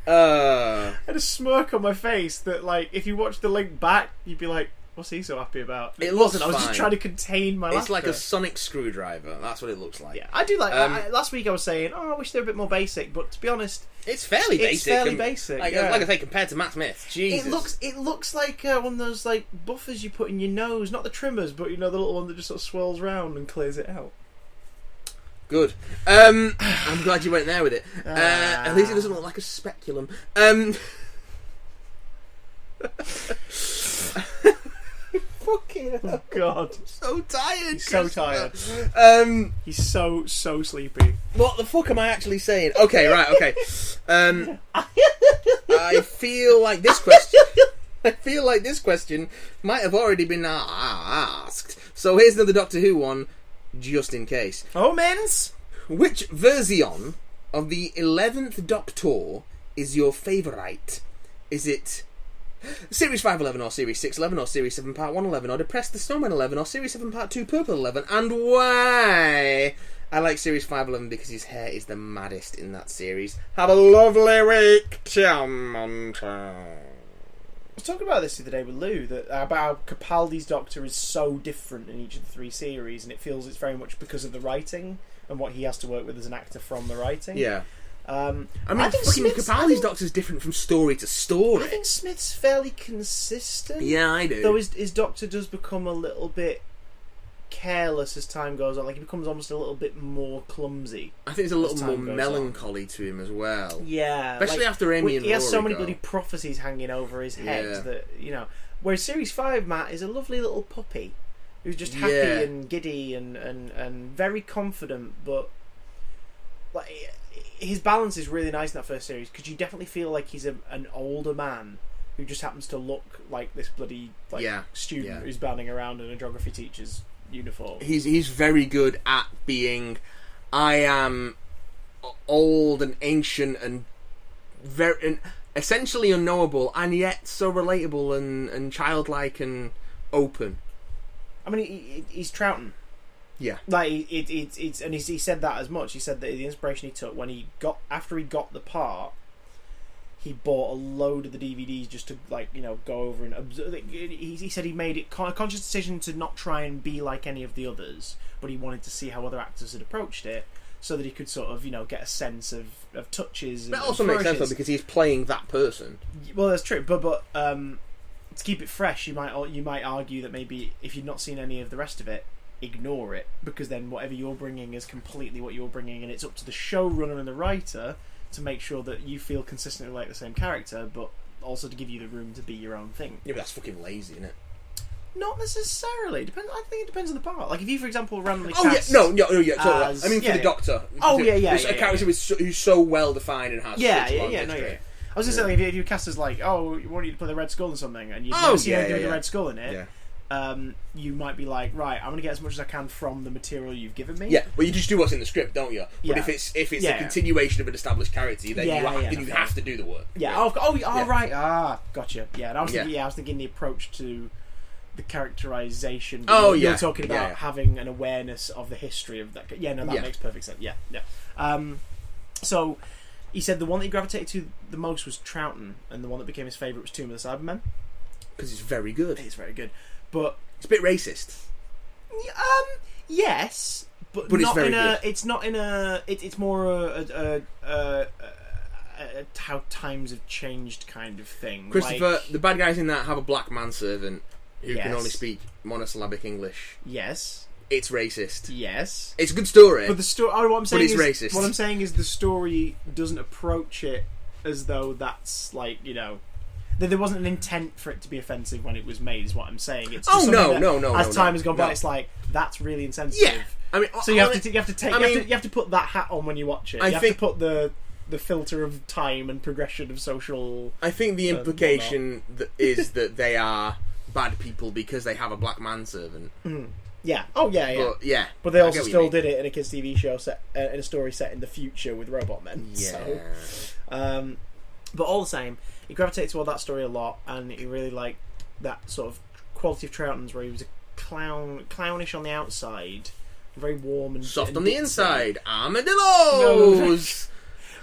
I had a smirk on my face that, like, if you watch the link back, you'd be like, what's he so happy about? It wasn't. I was just trying to contain my laughter. It's like a Sonic screwdriver. That's what it looks like. Yeah, I do like last week I was saying, I wish they were a bit more basic, but to be honest, it's fairly basic. Like I say, compared to Matt Smith, Jesus. It looks like one of those like buffers you put in your nose, not the trimmers, but you know, the little one that just sort of swirls round and clears it out. Good. I'm glad you went there with it. At least it doesn't look like a speculum. Fucking hell. Oh God. So tired. He's so tired. He's so sleepy. What the fuck am I actually saying? Okay, right, okay. I feel like this question might have already been asked. So here's another Doctor Who one, just in case. Oh, men's! Which version of the 11th Doctor is your favourite? Is it Series 511 or Series 611 or Series 7 Part 111 or Depressed the Snowman 11 or Series 7 Part 2 Purple 11? And why? I like Series 511 because his hair is the maddest in that series. Have a lovely week, Chamonto. I was talking about this the other day with Lou, that about how Capaldi's Doctor is so different in each of the 3 series, and it feels it's very much because of the writing and what he has to work with as an actor from the writing. Yeah. I mean, fucking Capaldi's Doctor's different from story to story. I think Smith's fairly consistent. Yeah, I do. Though his Doctor does become a little bit careless as time goes on. Like, he becomes almost a little bit more clumsy. I think there's a little more melancholy to him as well. Yeah. Especially after Amy and Rory he has so many go. bloody prophecies hanging over his head that, you know. Whereas Series 5, Matt, is a lovely little puppy who's just happy and giddy and very confident, but like his balance is really nice in that first series, because you definitely feel like he's an older man who just happens to look like this bloody student who's bounding around in a geography teacher's uniform. He's very good at being, I am old and ancient and essentially unknowable, and yet so relatable and childlike and open. I mean, he's Troughton. Yeah, like it's and he said that as much. He said that the inspiration he took after he got the part, he bought a load of the DVDs just to go over and observe. He said he made it a conscious decision to not try and be like any of the others, but he wanted to see how other actors had approached it, so that he could sort of get a sense of touches. That also makes sense though, because he's playing that person. Well, that's true, but to keep it fresh, you might argue that maybe if you've not seen any of the rest of it, ignore it, because then whatever you're bringing is completely what you're bringing, and it's up to the showrunner and the writer to make sure that you feel consistently like the same character, but also to give you the room to be your own thing. Yeah, but that's fucking lazy, isn't it? Not necessarily. I think it depends on the part. Like if you, for example, randomly cast... Totally. I mean, for the Doctor. A character who's so well defined and has such long history. I was gonna say, like, if you cast as like, oh, you want you to play the Red Skull or something, and you've never seen anything with the Red Skull in it, you might be like, right, I'm gonna get as much as I can from the material you've given me. Yeah, well, you just do what's in the script, don't you? But if it's a continuation of an established character, then you have to do the work. Right. Gotcha. Yeah, and I was thinking the approach to the characterization. You're talking about having an awareness of the history of that. Yeah, no, that makes perfect sense. Yeah. So he said the one that he gravitated to the most was Troughton, and the one that became his favourite was Tomb of the Cybermen. Because it's very good. It's very good, but it's a bit racist. Yes, but it's not very in a. good. It's not in a. It's more a how times have changed kind of thing. Christopher, the bad guys in that have a black manservant who can Yes. only speak monosyllabic English. Yes. It's racist. Yes. It's a good story. But the story. What I'm saying it's is racist. What I'm saying is the story doesn't approach it as though that's like, you know, that there wasn't an intent for it to be offensive when it was made. Is what I'm saying. It's just no. As time has gone by, no. it's like that's really insensitive. Yeah. I mean, so you have to put that hat on when you watch it. You have to put the filter of time and progression of social. I think the implication is that they are bad people because they have a black manservant. Mm. Yeah. Oh yeah. But they also still did it in a kids' TV show set in a story set in the future with robot men. Yeah. So, but all the same, he gravitated toward that story a lot, and he really liked that sort of quality of Troughton's, where he was a clownish on the outside, very warm and soft and on the ditzy. inside. Armadillos.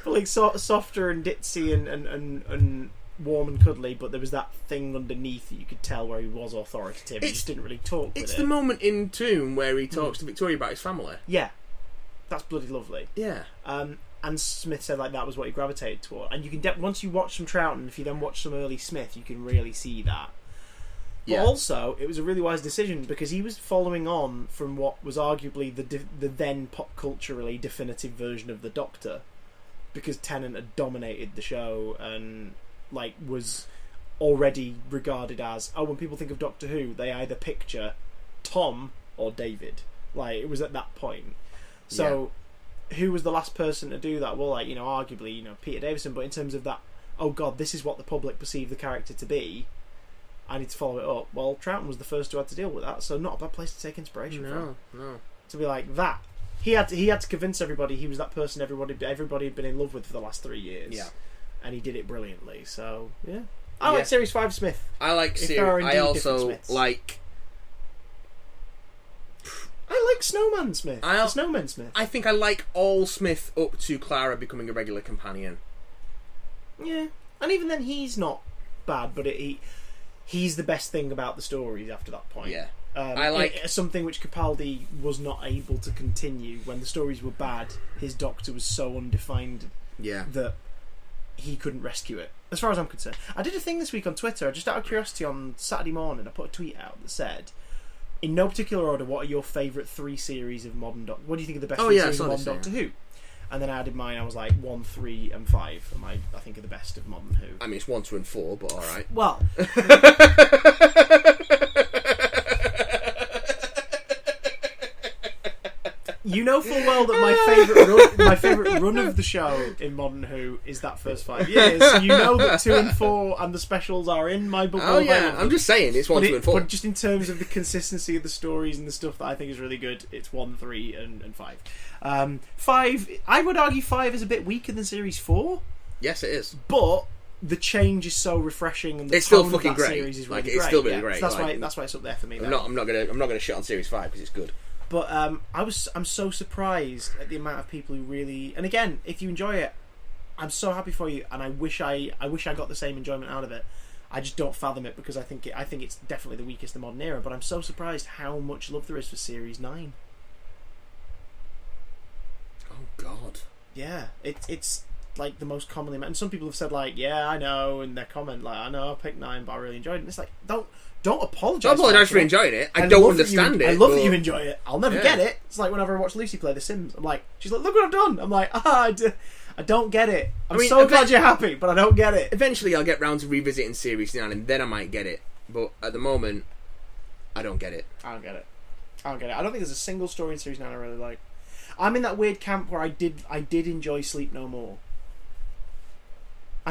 But like softer and ditzy and warm and cuddly, but there was that thing underneath that you could tell where he was authoritative. He just didn't really talk with it. It's the moment in Tomb where he talks to Victoria about his family. Yeah, that's bloody lovely. Yeah. And Smith said like that was what he gravitated toward. And you can once you watch some Troughton, if you then watch some early Smith, you can really see that. But also, it was a really wise decision because he was following on from what was arguably the then pop culturally definitive version of the Doctor, because Tennant had dominated the show and like was already regarded as, when people think of Doctor Who, they either picture Tom or David. Like, it was at that point. So who was the last person to do that? Well, like, you know, arguably, you know, Peter Davison, but in terms of that, oh god, this is what the public perceive the character to be, I need to follow it up. Well, Troughton was the first who had to deal with that, so not a bad place to take inspiration from. No. To be like that. He had to convince everybody he was that person everybody had been in love with for the last 3 years. Yeah. And he did it brilliantly. So yeah, I like Series 5 Smith. I like Series. I also like. I like Snowman Smith. Snowman Smith. I think I like all Smith up to Clara becoming a regular companion. Yeah, and even then he's not bad, but he's the best thing about the stories after that point. Yeah. I like something which Capaldi was not able to continue when the stories were bad. His Doctor was so undefined that he couldn't rescue it, as far as I'm concerned. I did a thing this week on Twitter, just out of curiosity. On Saturday morning, I put a tweet out that said, in no particular order, what are your favourite 3 series of modern Doctor? What do you think are the best 3 series of modern Doctor Who? And then I added mine. I was like 1, 3, and 5. And I think are the best of modern Who. I mean, it's 1, 2, and 4, but all right. Well. You know full well that my favourite run of the show in Modern Who is that first 5 years. So you know that 2 and 4 and the specials are in my book. Oh yeah, I'm just saying it's 1, 2, and 4. But just in terms of the consistency of the stories and the stuff that I think is really good, it's 1, 3, and 5. 5, I would argue 5 is a bit weaker than Series 4. Yes, it is. But the change is so refreshing, and the it's still tone fucking of that great. Series is really it's great. Still really great. So that's why it's up there for me. I'm not gonna shit on Series 5 because it's good. But I'm so surprised at the amount of people who really, and again, if you enjoy it, I'm so happy for you, and I wish I got the same enjoyment out of it. I just don't fathom it because I think it's definitely the weakest in the modern era. But I'm so surprised how much love there is for Series 9. Oh God. Yeah, it's like the most commonly, and some people have said like, yeah, I know, in their comment like, I know I picked 9, but I really enjoyed it. And it's like, don't apologise. Don't apologise for enjoying it. I don't understand it. I love that you enjoy it. I'll never get it. It's like whenever I watch Lucy play The Sims, I'm like, she's like, look what I've done. I'm like, I don't get it. I'm so glad you're happy, but I don't get it. Eventually, I'll get round to revisiting Series 9, and then I might get it. But at the moment, I don't get it. I don't get it. I don't think there's a single story in Series 9 I really like. I'm in that weird camp where I did enjoy Sleep No More.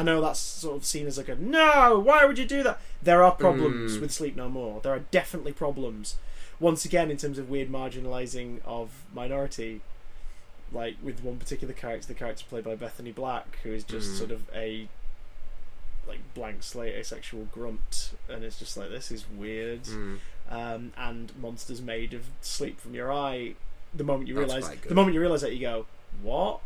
I know that's sort of seen as like a no, why would you do that? There are problems with Sleep No More. There are definitely problems. Once again, in terms of weird marginalising of minority, like with one particular character, the character played by Bethany Black, who is just sort of a like blank slate asexual grunt, and it's just like, this is weird. And monsters made of sleep from your eye. The moment you realise that, you go, what?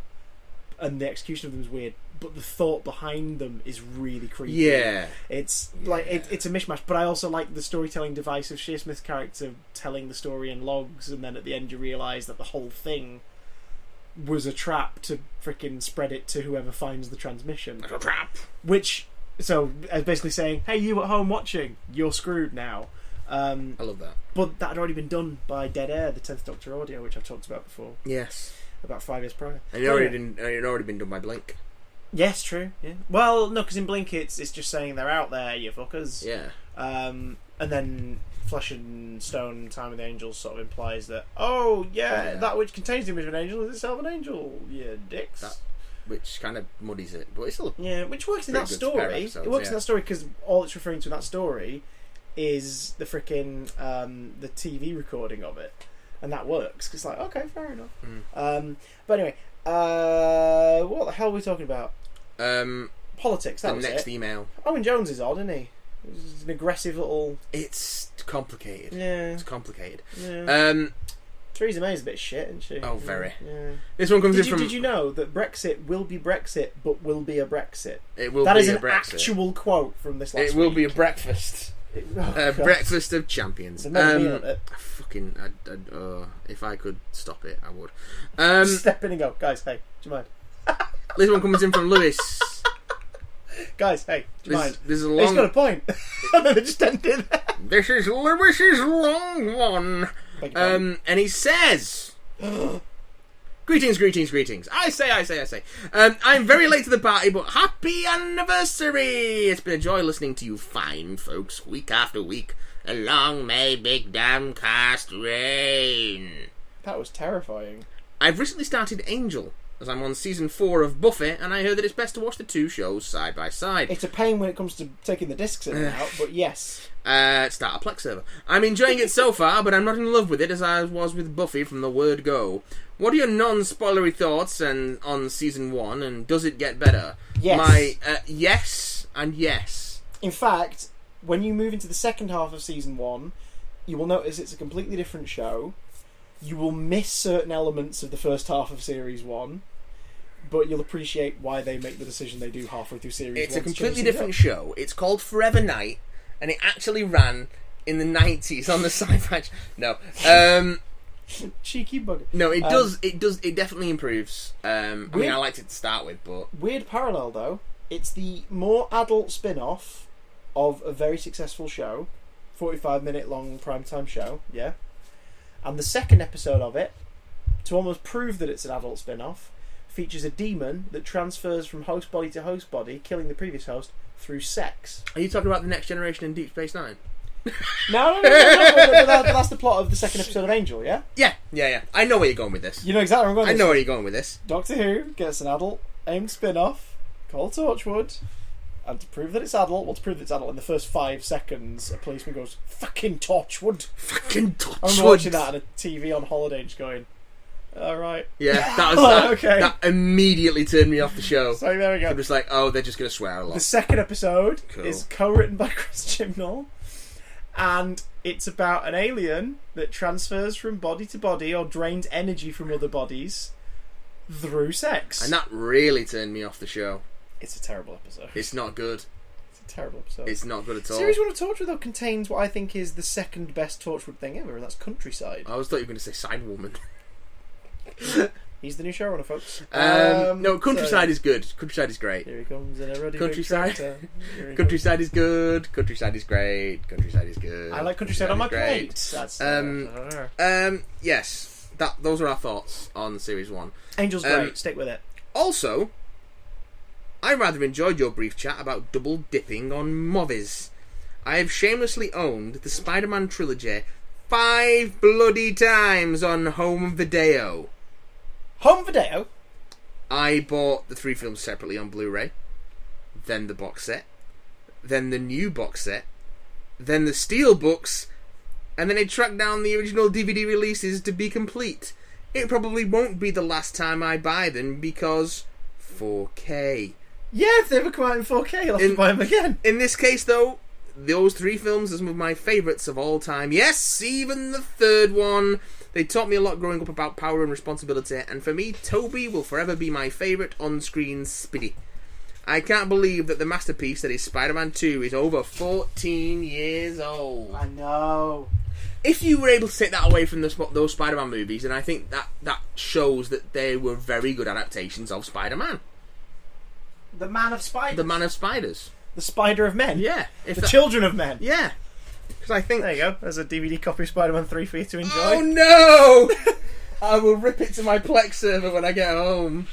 And the execution of them is weird, but the thought behind them is really creepy. Yeah, it's like it's a mishmash. But I also like the storytelling device of Shearsmith's character telling the story in logs, and then at the end you realise that the whole thing was a trap to frickin' spread it to whoever finds the transmission. It's a trap. Which, so basically saying, hey, you at home watching, you're screwed now. I love that. But that had already been done by Dead Air, the 10th Doctor audio, which I've talked about before. Yes. About 5 years prior. And it had already been done by Blink. Yes, true. Yeah. Well, no, because in Blink it's just saying they're out there, you fuckers. Yeah. And then Flesh and Stone, Time with the Angels sort of implies that, oh, yeah, that which contains the image of an angel is itself an angel, you dicks. Which kind of muddies it, but it's still... Yeah, which works in that story. It works in that story because all it's referring to in that story is the frickin' the TV recording of it. And that works. It's like, okay, fair enough. But anyway, what the hell are we talking about? Politics, that was it. The next email. Owen Jones is odd, isn't he? He's an aggressive little... It's complicated. Yeah. It's complicated. Yeah. Theresa May's a bit shit, isn't she? Oh, very. Yeah. This one comes in from... Did you know that Brexit will be Brexit, but will be a Brexit? It will that be is a an Brexit. Actual quote from this last week. It will be a breakfast. Breakfast of champions. Fucking, if I could stop it, I would. Step in and go, guys. Hey, do you mind? This one comes in from Lewis. Guys, hey, do you mind? This is a long... He's got a point. And then they just ended. This is Lewis's long one. And he says... Greetings. I say. I'm very late to the party, but happy anniversary! It's been a joy listening to you fine folks, week after week. Along may big damn cast reign. That was terrifying. I've recently started Angel, as I'm on season 4 of Buffy, and I heard that it's best to watch the two shows side by side. It's a pain when it comes to taking the discs in and out, but yes. Start a Plex server. I'm enjoying it so far, but I'm not in love with it as I was with Buffy from the word go. What are your non-spoilery thoughts on season 1, and does it get better? Yes. Yes and yes. In fact, when you move into the second half of season 1, you will notice it's a completely different show. You will miss certain elements of the first half of series 1, but you'll appreciate why they make the decision they do halfway through series 1. It's a completely different show. It's called Forever Night, and it actually ran in the 90s on the Sci-Fi... No. Cheeky bugger. No, it does. It definitely improves. I mean, I liked it to start with, but... Weird parallel, though. It's the more adult spin-off of a very successful show. 45-minute long primetime show, yeah? And the second episode of it, to almost prove that it's an adult spin-off, features a demon that transfers from host body to host body, killing the previous host, through sex. Are you talking about the Next Generation in Deep Space Nine? No, but that's the plot of the second episode of Angel, yeah? Yeah. I know where you're going with this. You know exactly where I'm going with this. I know where you're going with this. Doctor Who gets an adult-aimed spin-off called Torchwood, and to prove that it's adult, in the first 5 seconds, a policeman goes, fucking Torchwood. Fucking Torchwood. I remember watching that on a TV on holiday, just going, alright. Yeah, that was okay. That immediately turned me off the show. So there we go. I'm just like, oh, they're just going to swear a lot. The second episode is co-written by Chris Chibnall, and it's about an alien that transfers from body to body or drains energy from other bodies through sex. And that really turned me off the show. It's a terrible episode. It's not good. It's a terrible episode. It's not good at all. Series 1 of Torchwood, though, contains what I think is the second best Torchwood thing ever, and that's Countryside. I always thought you were going to say Sidewoman. He's the new showrunner, folks. No, Countryside is good. Countryside is great. Here he comes in a ruddy Countryside. Countryside is good. Countryside is great. Countryside is good. I like Countryside on my plate. That's yes. Those are our thoughts on Series 1. Angel's great. Stick with it. Also, I rather enjoyed your brief chat about double dipping on movies. I have shamelessly owned the Spider-Man trilogy 5 bloody times on home video. Home video? I bought the 3 films separately on Blu-ray. then the box set, then the new box set, then the steelbooks, and then they track down the original DVD releases to be complete. It probably won't be the last time I buy them because 4K. Yeah, if they ever come out in 4K, I'll have to buy them again. In this case, though, those 3 films are some of my favourites of all time. Yes, even the third one. They taught me a lot growing up about power and responsibility, and for me, Toby will forever be my favourite on-screen Spidey. I can't believe that the masterpiece that is Spider-Man 2 is over 14 years old. I know. If you were able to take that away from those Spider-Man movies, then I think that shows that they were very good adaptations of Spider-Man. The Man of Spiders. The Man of Spiders. The Spider of Men. Yeah. Children of Men. Yeah. Because I think... There you go. There's a DVD copy of Spider-Man 3 for you to enjoy. Oh no! I will rip it to my Plex server when I get home.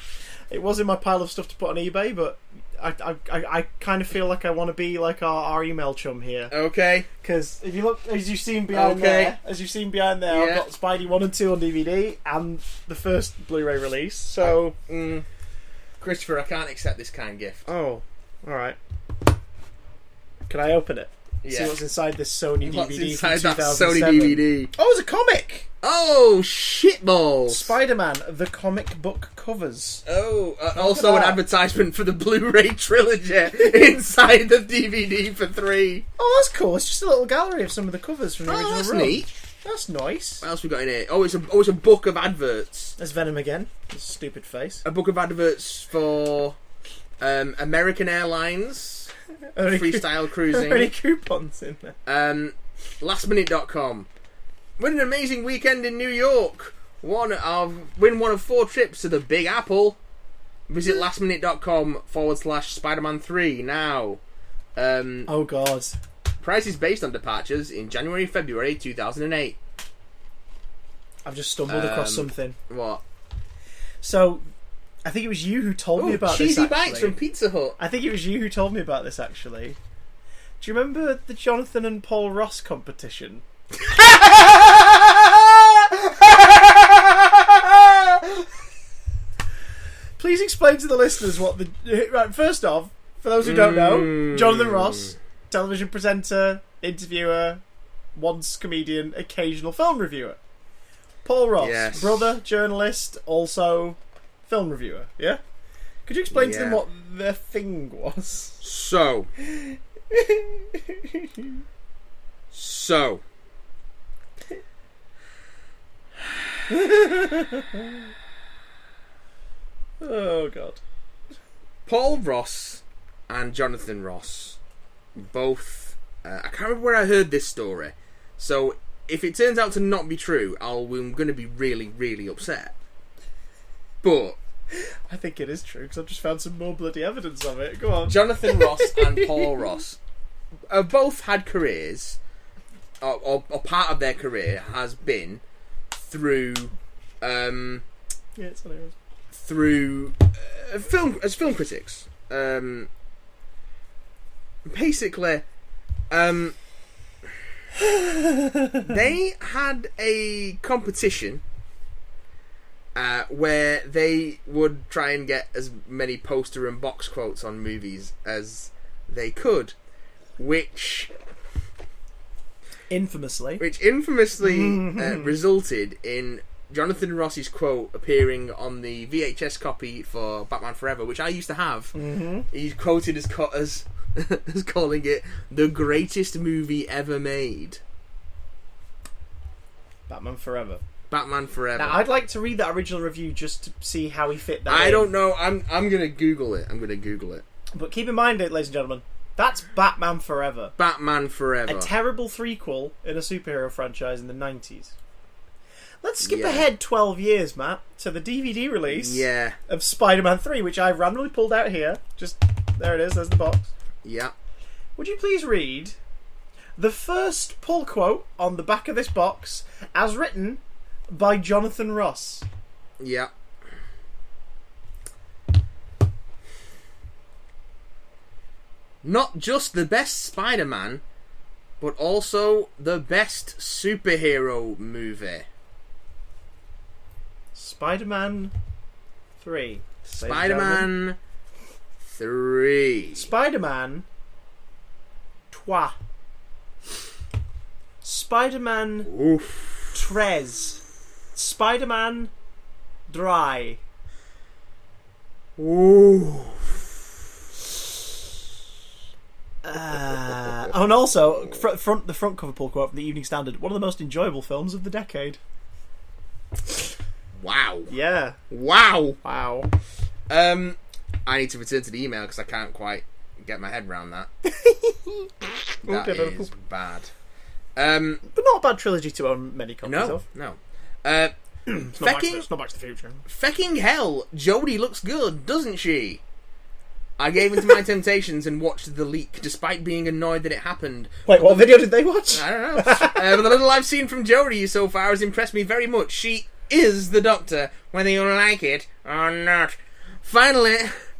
It was in my pile of stuff to put on eBay, but I kind of feel like I want to be like our email chum here. Okay. Because if you look, as you've seen behind there, I've got Spidey 1 and 2 on DVD and the first Blu-ray release. So, Christopher, I can't accept this kind gift. Oh, all right. Can I open it? Yeah. See what's inside this Sony What's DVD inside from that 2007. Sony DVD? Oh, it's a comic. Oh, shitballs! Spider-Man: The Comic Book Covers. Oh, also an advertisement for the Blu-ray trilogy inside the DVD for 3. Oh, that's cool. It's just a little gallery of some of the covers from the original that's run. neat. That's nice. What else we got in here? Oh, it's a book of adverts. There's Venom again. His stupid face. A book of adverts for American Airlines. Freestyle cruising. Are there any coupons in there? Lastminute.com. Win an amazing weekend in New York. Win one of 4 trips to the Big Apple. Visit lastminute.com/Spider-Man 3 now. Oh god. Prices based on departures in January, February 2008. I've just stumbled across something. What? So, I think it was you who told me about Cheesy this, actually. Bites from Pizza Hut. I think it was you who told me about this, actually. Do you remember the Jonathan and Paul Ross competition? Please explain to the listeners what the... Right, first off, for those who don't know, Jonathan Ross, television presenter, interviewer, once comedian, occasional film reviewer. Paul Ross, yes. Brother, journalist, also film reviewer, yeah? Could you explain to them what their thing was? So. Oh, God. Paul Ross and Jonathan Ross both... I can't remember where I heard this story. So, if it turns out to not be true, I'm going to be really, really upset. But... I think it is true, because I've just found some more bloody evidence of it. Go on. Jonathan Ross and Paul Ross both had careers, or part of their career has been through... it's hilarious. Through as film critics. Basically, they had a competition where they would try and get as many poster and box quotes on movies as they could, which infamously resulted in Jonathan Ross's quote appearing on the VHS copy for Batman Forever, which I used to have. Mm-hmm. He's quoted as calling it the greatest movie ever made. Batman Forever. Batman Forever. Now, I'd like to read that original review just to see how he fit that in. I don't know. I'm gonna Google it. But keep in mind, ladies and gentlemen, that's Batman Forever. Batman Forever. A terrible threequel in a superhero franchise in the 90s. Let's skip ahead 12 years, Matt, to the DVD release of Spider-Man 3, which I've randomly pulled out here. Just, there it is, there's the box. Yeah. Would you please read the first pull quote on the back of this box, as written by Jonathan Ross? Yeah. Not just the best Spider-Man, but also the best superhero movie. Spider-Man 3. Spider-Man 3. Spider-Man. Trois. Spider-Man. Oof. Tres. Spider-Man. Dry. Ooh. And also, the front cover pull quote from the Evening Standard: one of the most enjoyable films of the decade. Wow. Yeah. Wow. Wow. I need to return to the email because I can't quite get my head around that. That is bad. But not a bad trilogy to own many copies of. No. It's not Back to the Future. Fecking hell, Jodie looks good, doesn't she? I gave in to my temptations and watched the leak, despite being annoyed that it happened. Wait, what video did they watch? I don't know. But the little I've seen from Jodie so far has impressed me very much. She is the Doctor, whether you like it or not. Finally,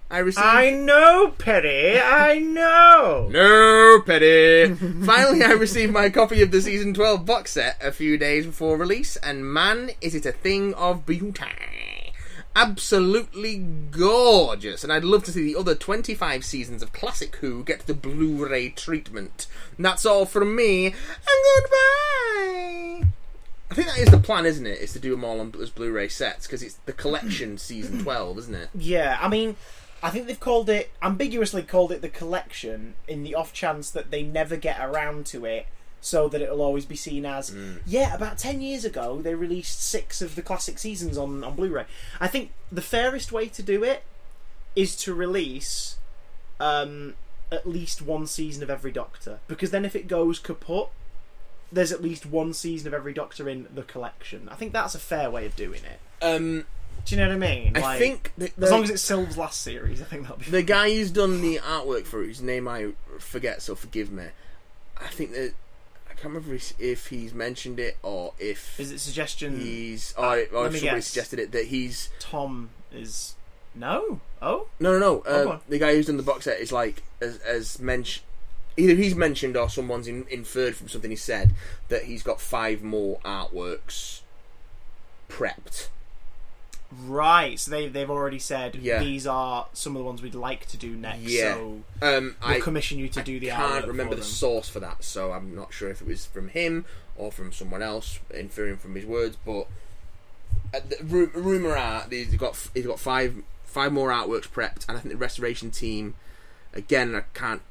I received... I know, Petty, I know! No, Petty! Finally, I received my copy of the Season 12 box set a few days before release, and man, is it a thing of beauty. Absolutely gorgeous, and I'd love to see the other 25 seasons of Classic Who get the Blu-ray treatment. And that's all from me, and goodbye! I think that is the plan, isn't it? Is to do them all as Blu-ray sets, because it's the collection Season 12, isn't it? Yeah, I mean, I think they've ambiguously called it the collection in the off chance that they never get around to it, so that it'll always be seen as, about 10 years ago they released 6 of the classic seasons on Blu-ray. I think the fairest way to do it is to release at least one season of every Doctor, because then if it goes kaput, there's at least one season of every Doctor in the collection. I think that's a fair way of doing it. Do you know what I mean? I think... as long as it's Sylve's last series, I think that'll be fine. The guy who's done the artwork for it, whose name I forget, so forgive me, I think that... I can't remember if he's mentioned it or if... Is it suggestion... He's... Or if somebody guess. suggested it, that he's... Tom is... No? Oh? No. The guy who's done the box set is like... as mentioned... Either he's mentioned or someone's inferred from something he said that he's got 5 more artworks prepped. Right, so they've already said these are some of the ones we'd like to do next. Yeah. So we'll commission you to do the artwork. I can't remember the source for that, so I'm not sure if it was from him or from someone else inferring from his words. But rumor are he's got 5 more artworks prepped, and I think the restoration team, again, I can't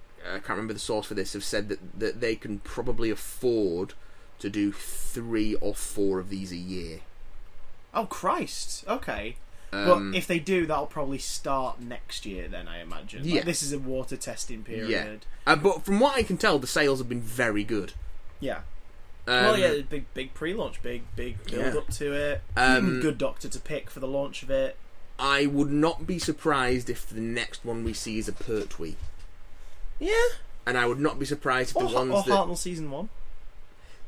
remember the source for this, have said that they can probably afford to do 3 or 4 of these a year. Oh, Christ. Okay. But if they do, that'll probably start next year then, I imagine. Yeah. This is a water testing period. Yeah. But from what I can tell, the sales have been very good. Yeah. Big pre-launch, big build up to it. Good Doctor to pick for the launch of it. I would not be surprised if the next one we see is a Pertwee. Yeah. And I would not be surprised if the ones or Hartnell Season 1.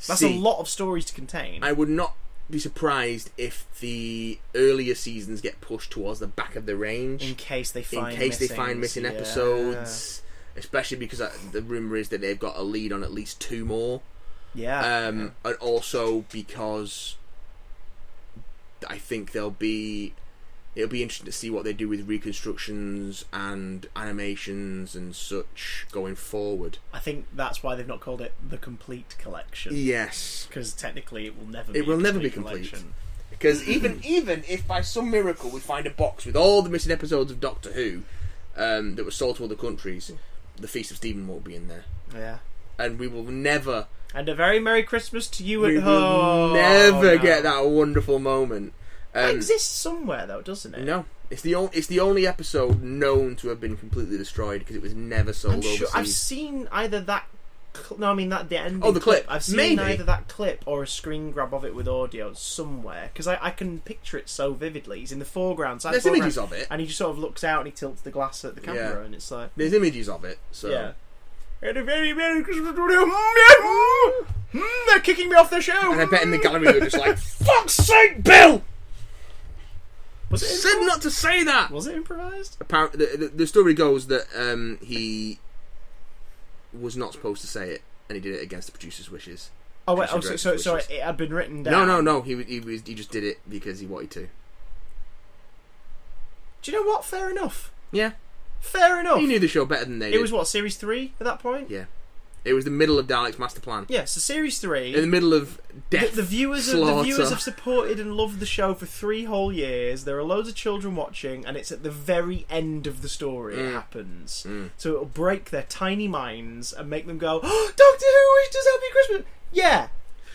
That's a lot of stories to contain. I would not be surprised if the earlier seasons get pushed towards the back of the range in case they find missing episodes, especially because the rumour is that they've got a lead on at least 2 more. And also because I think it'll be interesting to see what they do with reconstructions and animations and such going forward. I think that's why they've not called it the complete collection. Yes, because technically it will never be complete. Because even if by some miracle we find a box with all the missing episodes of Doctor Who that were sold to other countries, the Feast of Stephen won't be in there. Yeah, and we will never. And a very Merry Christmas to you at home. We will never get that wonderful moment. It exists somewhere though, doesn't it? No, it's the only episode known to have been completely destroyed because it was never sold overseas. I've seen either that. The ending. Oh, the clip. I've seen either that clip or a screen grab of it with audio somewhere because I can picture it so vividly. He's in the foreground. There's images of it, and he just sort of looks out and he tilts the glass at the camera, and it's like there's images of it. So yeah. And a very Merry Christmas to you. They're kicking me off the show. And I bet in the gallery they're just like, "Fuck's sake, Bill!" Was it said not to say that. Was it improvised? Apparently, the story goes that he was not supposed to say it, and he did it against the producer's wishes. Oh wait, so it had been written down. No. He just did it because he wanted to. Do you know what? Fair enough. Yeah. Fair enough. He knew the show better than they did. It was what, series 3 at that point? Yeah. It was the middle of Dalek's master plan. Yeah, so series 3. In the middle of death. The viewers have supported and loved the show for 3 whole years. There are loads of children watching, and it's at the very end of the story it happens. So it'll break their tiny minds and make them go, oh, Doctor Who wished us Happy Christmas! Yeah.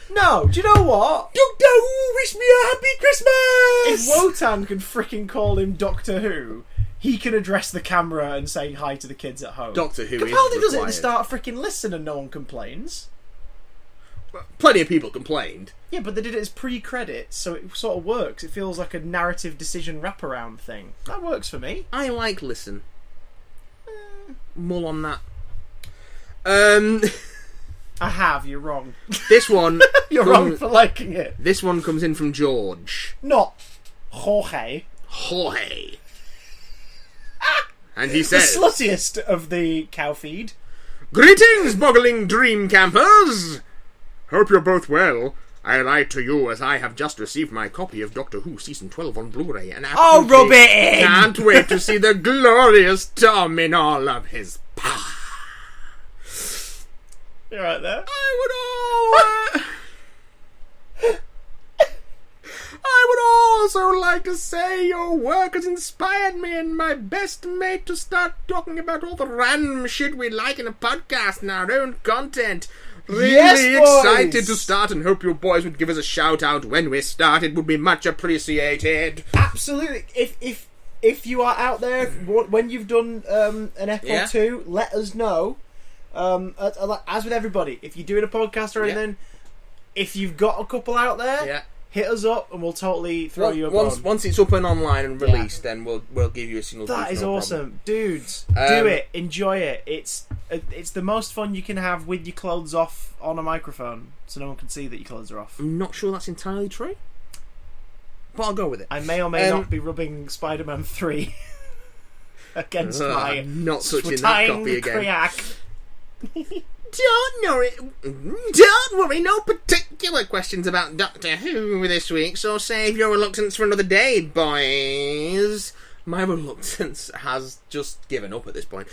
No, do you know what? Doctor Who wish me a Happy Christmas! If Wotan can freaking call him Doctor Who, he can address the camera and say hi to the kids at home. Doctor Who Capaldi does it at the start of freaking Listen and no one complains. Plenty of people complained. Yeah, but they did it as pre-credits, so it sort of works. It feels like a narrative decision wraparound thing. That works for me. I like Listen. Mull on that. I have, you're wrong. This one... You're wrong for liking it. This one comes in from George. Not Jorge. Jorge. And he says... The sluttiest of the cow feed. Greetings, boggling dream campers! Hope you're both well. I write to you as I have just received my copy of Doctor Who Season 12 on Blu-ray and rub it in! Can't wait to see the glorious Tom in all of his power. You're right there. I would also like to say your work has inspired me and my best mate to start talking about all the random shit we like in a podcast and our own content. Really excited to start and hope you boys would give us a shout out when we start. It would be much appreciated. Absolutely. If you are out there, when you've done an ep or two, let us know. As with everybody, if you're doing a podcast or anything, if you've got a couple out there, hit us up and we'll totally throw you a bone. Once it's up and online and released, then we'll give you a single. That is awesome, problem. Dudes. Do it, enjoy it. It's the most fun you can have with your clothes off on a microphone, so no one can see that your clothes are off. I'm not sure that's entirely true, but I'll go with it. I may or may not be rubbing Spider-Man 3 against my not touching that copy again. Kriak. Don't worry, no particular questions about Doctor Who this week, so save your reluctance for another day, boys. My reluctance has just given up at this point.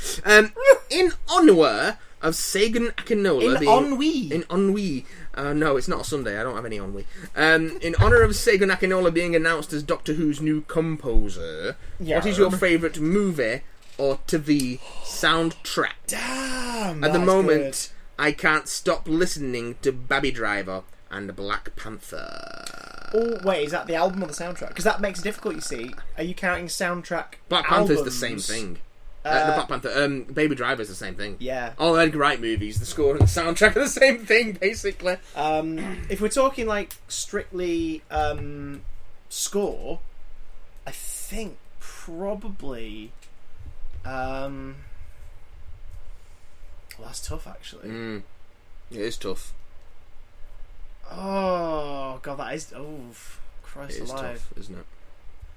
In honour of Sagan Akinola In ennui. No, it's not a Sunday, I don't have any ennui. In honour of Sagan Akinola being announced as Doctor Who's new composer, what is your favourite movie or TV soundtrack? Damn! At the moment, I can't stop listening to Baby Driver and Black Panther. Oh, wait, is that the album or the soundtrack? Because that makes it difficult, you see. Are you counting soundtrack Black Panther's the same thing. The Black Panther, Baby Driver's the same thing. Yeah. All Edgar Wright movies, the score and the soundtrack are the same thing, basically. If we're talking, like, strictly score, I think probably... well, that's tough, actually. It is tough. Oh, God, that is... Oh, Christ alive. It is tough, isn't it?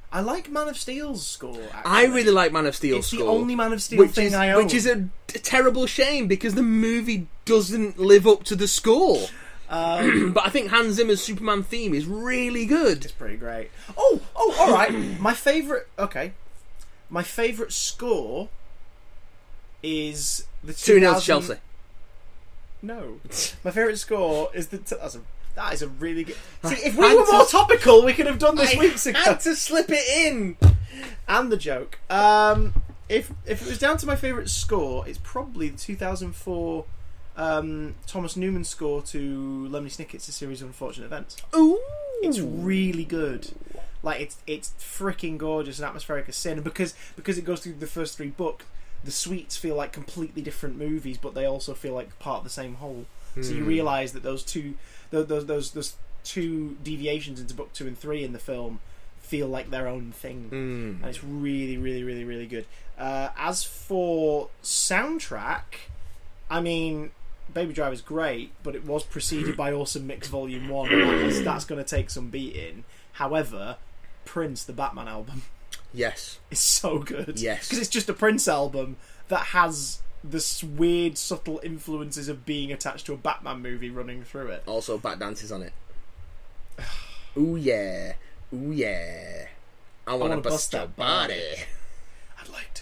I like Man of Steel's score, actually. I really like Man of Steel's score. It's the only Man of Steel thing I own. Which is a terrible shame, because the movie doesn't live up to the score. But I think Hans Zimmer's Superman theme is really good. It's pretty great. Oh, alright. My favourite score is the 2-0 Chelsea. No. My favourite score is that is a really good... See, if we were more topical, we could have done this weeks ago. I had to slip it in. And the joke. If it was down to my favourite score, it's probably the 2004 Thomas Newman score to Lemony Snicket's A Series of Unfortunate Events. Ooh. It's really good. Like, it's freaking gorgeous and atmospheric as sin. And because it goes through the first 3 books, the suites feel like completely different movies, but they also feel like part of the same whole. So you realise that those two deviations into book 2 and 3 in the film feel like their own thing, and it's really, really, really, really good. As for soundtrack, I mean, Baby Driver is great, but it was preceded by Awesome Mix Volume 1, and that's going to take some beating. However, Prince, the Batman album, yes, is so good. Yes, because it's just a Prince album that has the weird, subtle influences of being attached to a Batman movie running through it. Also, Bat dances on it. Ooh yeah, ooh yeah. I want to bust your body. I'd like to.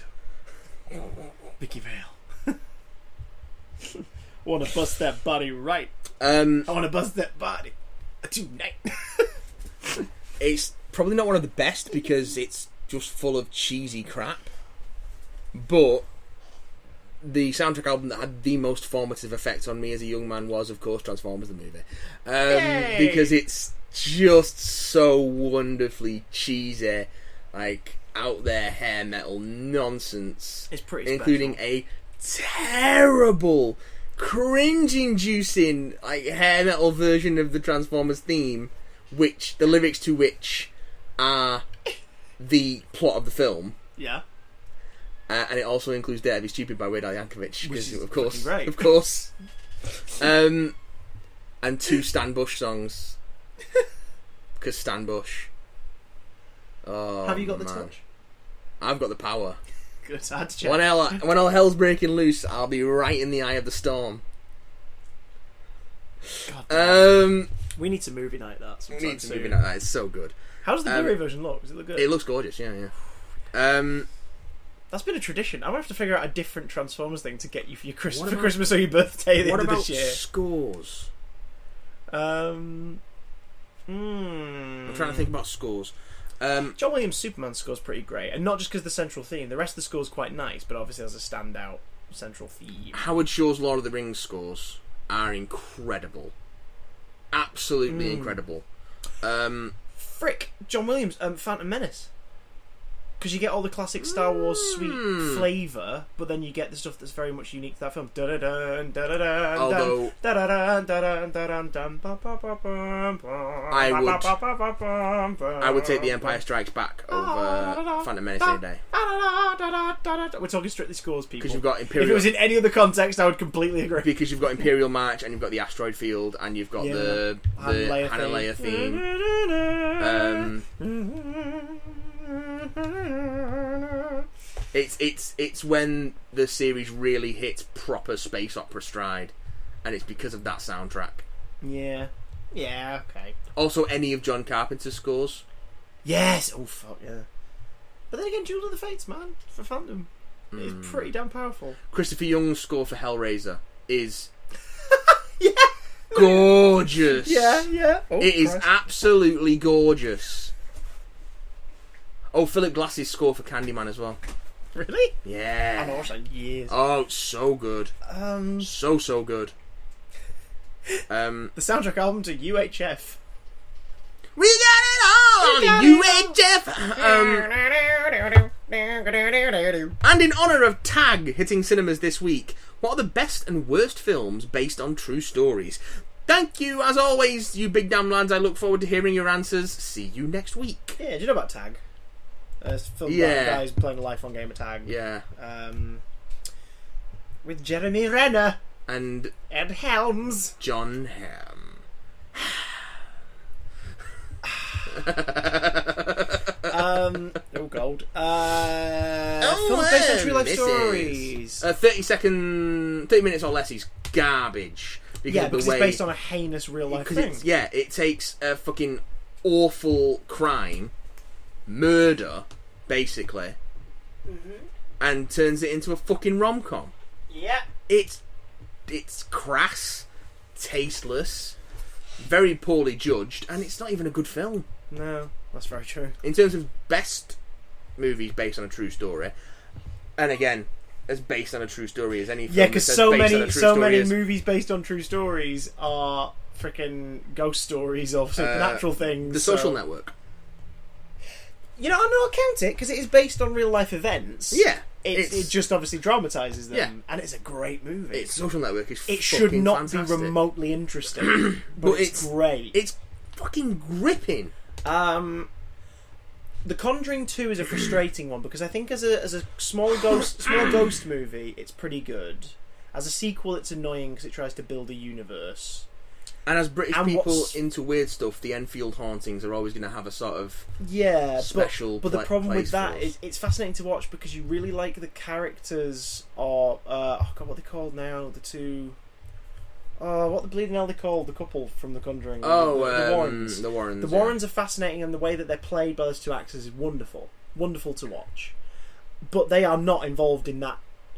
Vicky Vale. Want to bust that body right. I want to bust that body tonight. It's probably not one of the best because it's just full of cheesy crap. But the soundtrack album that had the most formative effect on me as a young man was, of course, Transformers the movie. Because it's just so wonderfully cheesy, like out there hair metal nonsense. It's pretty including special. A terrible, cringe-inducing like hair metal version of the Transformers theme, which the lyrics to which are the plot of the film. Yeah. And it also includes Dare to Be Stupid by Weird Al Yankovic, Which is of course, great. of course. And 2 Stan Bush songs, because Stan Bush. Oh, Have you got the man. touch? I've got the power. Good, I had to check. When all hell's breaking loose, I'll be right in the eye of the storm. God damn. We need to movie night that. need to soon. movie night that. It's so good. How does the Blu-ray version look? Does it look good? It looks gorgeous. Yeah. That's been a tradition. I'm gonna have to figure out a different Transformers thing to get you for your Christmas or your birthday at the end of this year. What about scores? I'm I'm trying to think about scores. John Williams' Superman score's pretty great, and not just because the central theme. The rest of the score's quite nice, but obviously has a standout central theme. Howard Shore's Lord of the Rings scores are incredible, absolutely incredible. Frick, John Williams, Phantom Menace. Because you get all the classic Star Wars sweet flavour, but then you get the stuff that's very much unique to that film. Although I would take The Empire Strikes Back over Phantom Menace any day. We're talking strictly scores, people. Because you've got Imperial. If it was in any other context, I would completely agree. Because you've got Imperial March, and you've got the Asteroid Field, and you've got the Hannah Leia theme. It's when the series really hits proper space opera stride, and it's because of that soundtrack. Yeah, okay. Also, any of John Carpenter's scores. Yes. Oh fuck yeah. But then again, Duel of the Fates, man, for Phantom, is pretty damn powerful. Christopher Young's score for Hellraiser is Yeah. gorgeous. Yeah. Oh, It is Christ. absolutely gorgeous. Oh, Philip Glass's score for Candyman as well. Really? Yeah. I've watched that in years. Oh, so good. So good. The soundtrack album to UHF. We got it all UHF. And in honour of Tag hitting cinemas this week, what are the best and worst films based on true stories? Thank you, as always, you big damn lads. I look forward to hearing your answers. See you next week. Yeah, do you know about Tag? It's a film about guys playing a lifelong game of tag. Yeah. With Jeremy Renner And Ed Helms. John Hamm. Oh god. Films based on true life stories. 30 minutes or less is garbage. Because it's based on a heinous real life thing. It takes a fucking awful crime, murder, basically, and turns it into a fucking rom-com. Yeah. It's crass, tasteless, very poorly judged, and it's not even a good film. No, that's very true. In terms of best movies based on a true story, and again, as based on a true story as any film. Yeah, because so many is. movies based on true stories are freaking ghost stories or supernatural things. The Social Network. You know, I'm not count it because it is based on real life events. Yeah, it just obviously dramatises them, Yeah. and it's a great movie. Social Network is it fucking should not fantastic. be remotely interesting, but it's great. It's fucking gripping. The Conjuring 2 is a frustrating one because I think as a small ghost movie, it's pretty good. As a sequel, it's annoying because it tries to build a universe. And as British people into weird stuff, the Enfield hauntings are always going to have a sort of special. But the problem with that place is it's fascinating to watch because you really like the characters. Or oh god, what are they called now? The two. What the bleeding hell are they called? The couple from The Conjuring. The Warrens. The Warrens. The Warrens are fascinating, and the way that they're played by those two actors is wonderful. Wonderful to watch. but they are not involved in that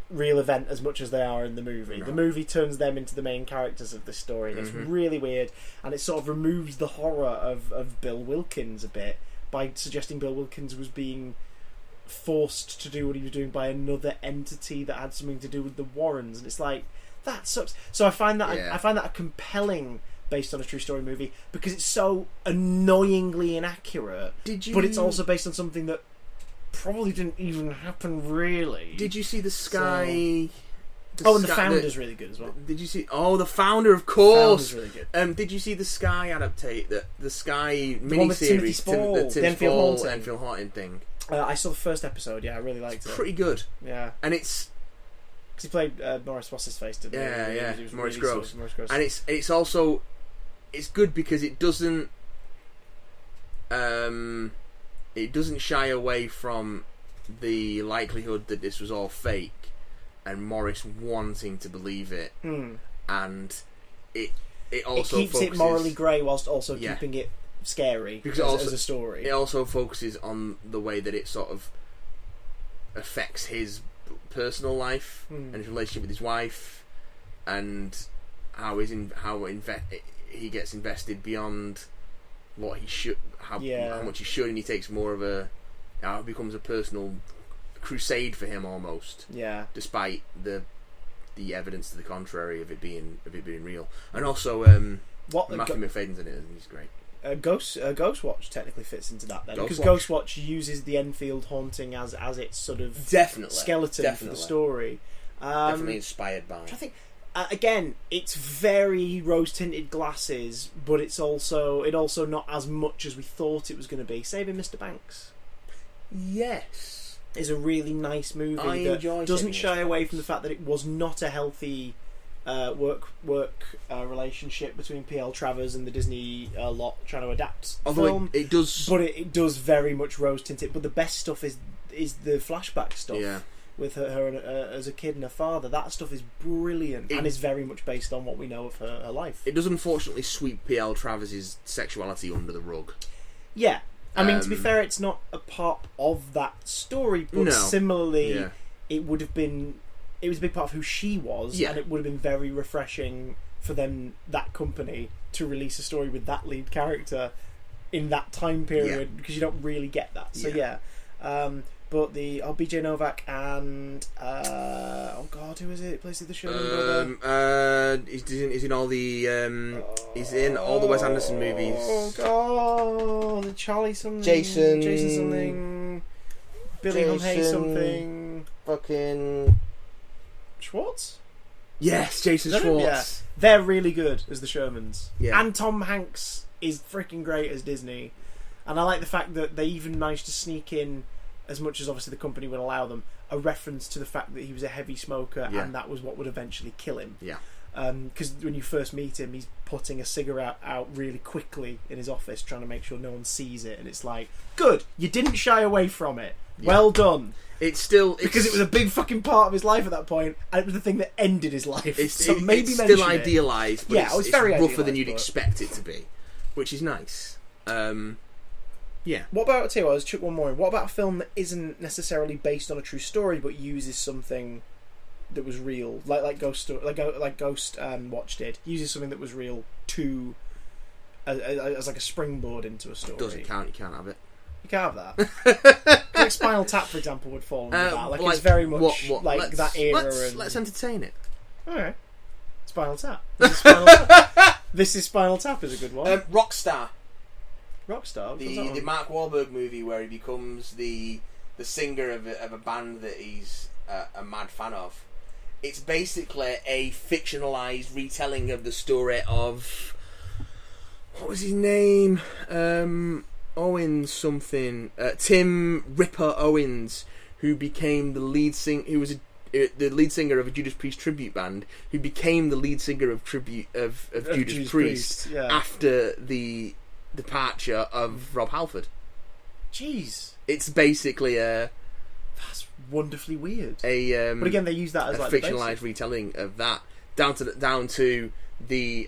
real event as much as they are in the movie. No. The movie turns them into the main characters of this story, and it's really weird, and it sort of removes the horror of Bill Wilkins a bit by suggesting Bill Wilkins was being forced to do what he was doing by another entity that had something to do with the Warrens, and it's like, that sucks. So I find that a compelling based on a true story movie because it's so annoyingly inaccurate. But it's also based on something that probably didn't even happen really. Did you see the Sky? And the Founder's really good as well. Did you see? Oh, the Founder, of course. Founder's really good. Did you see the Sky the Sky one with Timothy miniseries? Spall, The Enfield Haunting thing. I saw the first episode. Yeah, I really liked it. Pretty good. Yeah, and it's because he played Morris What's his face, didn't he? Yeah. He was Morris really Gross. Morris Gross. And it's also good because it doesn't shy away from the likelihood that this was all fake and Morris wanting to believe it, and it also keeps it morally grey whilst also keeping it scary because as a story. It also focuses on the way that it sort of affects his personal life and his relationship with his wife, and how he gets invested beyond what he should, how much he should, and he takes more of it becomes a personal crusade for him almost. Yeah. Despite the evidence to the contrary of it being real, and also Matthew McFadden's in it, and he's great. Ghostwatch technically fits into that then, because Ghostwatch uses the Enfield haunting as its sort of skeleton for the story. Definitely inspired by. I think again, it's very rose tinted glasses, but it's also not as much as we thought it was going to be. Saving Mr. Banks. Yes, is a really nice movie that doesn't shy away from the fact that it was not a healthy work relationship between P.L. Travers and the Disney lot trying to adapt the film. It does, but it does very much rose tinted. But the best stuff is the flashback stuff. Yeah. With her as a kid and her father, that stuff is brilliant and is very much based on what we know of her life. It does unfortunately sweep P.L. Travers' sexuality under the rug. Yeah. I mean, to be fair, it's not a part of that story, but similarly, it was a big part of who she was, and it would have been very refreshing for that company, to release a story with that lead character in that time period, because you don't really get that. So but BJ Novak and who is it? Plays the Sherman brother. He's in all the he's in all the Wes Anderson movies. Oh god, the Charlie something, Jason something, Billy Hay something, fucking Schwartz. Yes, Jason Schwartz. Yeah. They're really good as the Shermans. Yeah. And Tom Hanks is freaking great as Disney. And I like the fact that they even managed to sneak in, as much as obviously the company would allow them, a reference to the fact that he was a heavy smoker and that was what would eventually kill him. Yeah. Because when you first meet him, he's putting a cigarette out really quickly in his office, trying to make sure no one sees it, and it's like, good, you didn't shy away from it. Yeah. Well done. Because it was a big fucking part of his life at that point, and it was the thing that ended his life. It's still idealised, but it's very rougher than you'd expect it to be, which is nice. Yeah. What about, tell you what, let's chuck one more in. What about a film that isn't necessarily based on a true story, but uses something that was real, like Ghost Watch did, uses something that was real to as like a springboard into a story? Doesn't count. You can't have it. You can't have that. Like Spinal Tap, for example, would fall under that. Like it's very much like that era. Let's entertain it. Alright. Spinal Tap. This is Spinal Tap is a good one. Rockstar. Rockstar? The Mark Wahlberg movie where he becomes the singer of a band that he's a mad fan of. It's basically a fictionalized retelling of the story of, what was his name? Owens something. Tim Ripper Owens, who became the lead singer. Who was the lead singer of a Judas Priest tribute band, who became the lead singer of Judas Priest after the departure of Rob Halford. Jeez, it's basically that's wonderfully weird. But again, they use that as like fictionalized retelling of that, down to the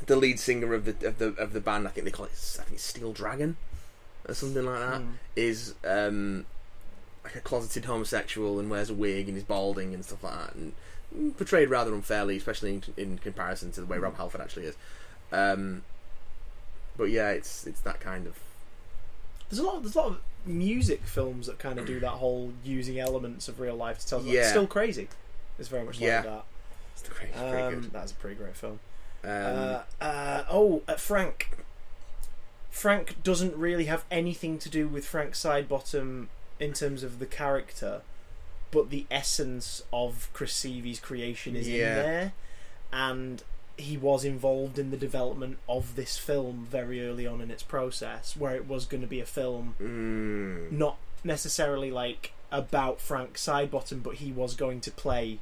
lead singer of the band. I think they call it. I think it's Steel Dragon or something like that. Is like a closeted homosexual and wears a wig and is balding and stuff like that, and portrayed rather unfairly, especially in comparison to the way Rob Halford actually is. But yeah, it's that kind of. There's a lot of music films that kind of do that whole using elements of real life to tell. Yeah. It's Still Crazy. It's very much like that. Still Crazy. Pretty good. That's a pretty great film. Frank. Frank doesn't really have anything to do with Frank Sidebottom in terms of the character, but the essence of Chris Seavey's creation is in there, and he was involved in the development of this film very early on in its process, where it was going to be a film not necessarily like about Frank Sidebottom, but he was going to play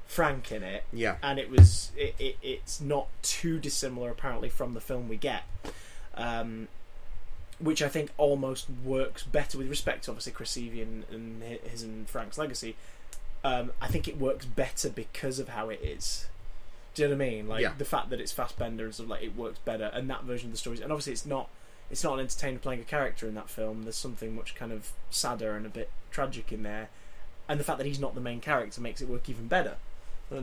Frank in it. Yeah. And it's not too dissimilar apparently from the film we get, which I think almost works better with respect to obviously Chris Seavey and his and Frank's legacy. I think it works better because of how it is. Do you know what I mean? Like the fact that it's Fassbender and stuff, like it works better, and that version of the story. And obviously, it's not an entertainer playing a character in that film. There's something much kind of sadder and a bit tragic in there, and the fact that he's not the main character makes it work even better.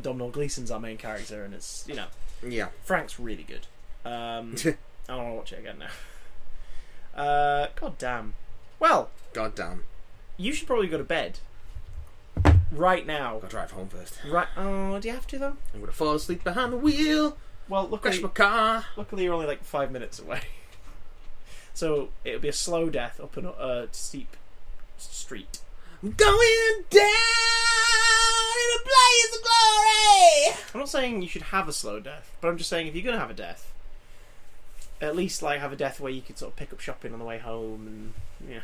Domhnall Gleeson's our main character, and it's Frank's really good. I want to watch it again now. God damn. Well, God damn. You should probably go to bed. Right now. I'll drive home first. Right. Oh, do you have to though? I'm gonna fall asleep behind the wheel. Well, crash my car. Luckily, you're only like 5 minutes away, so it'll be a slow death up a steep street. I'm going down in a blaze of glory. I'm not saying you should have a slow death, but I'm just saying if you're gonna have a death, at least like have a death where you could sort of pick up shopping on the way home and yeah.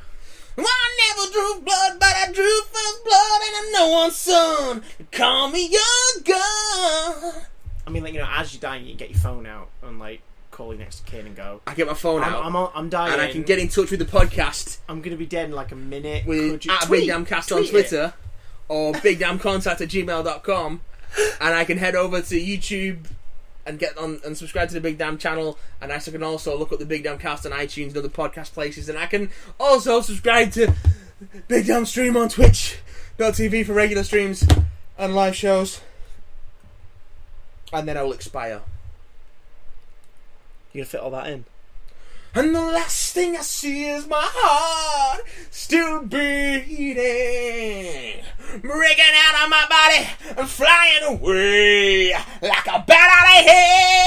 Well, I never drew blood, but I drew first blood, and I'm no one's son. Call me your gun. I mean, like, you know, as you're dying, you can get your phone out and like call your next of kin and go. I get my phone out. I'm dying, and I can get in touch with the podcast. I'm gonna be dead in like a minute. With at Big Damn Cast on Twitter or bigdamncontact@gmail.com, and I can head over to YouTube and get on and subscribe to the Big Damn channel, and I can also look up the Big Damn Cast on iTunes and other podcast places, and I can also subscribe to Big Damn Stream on Twitch.tv for regular streams and live shows, and then I will expire. You gonna fit all that in? And the last thing I see is my heart still beating, breaking out of my body and flying away like a bat out of hell.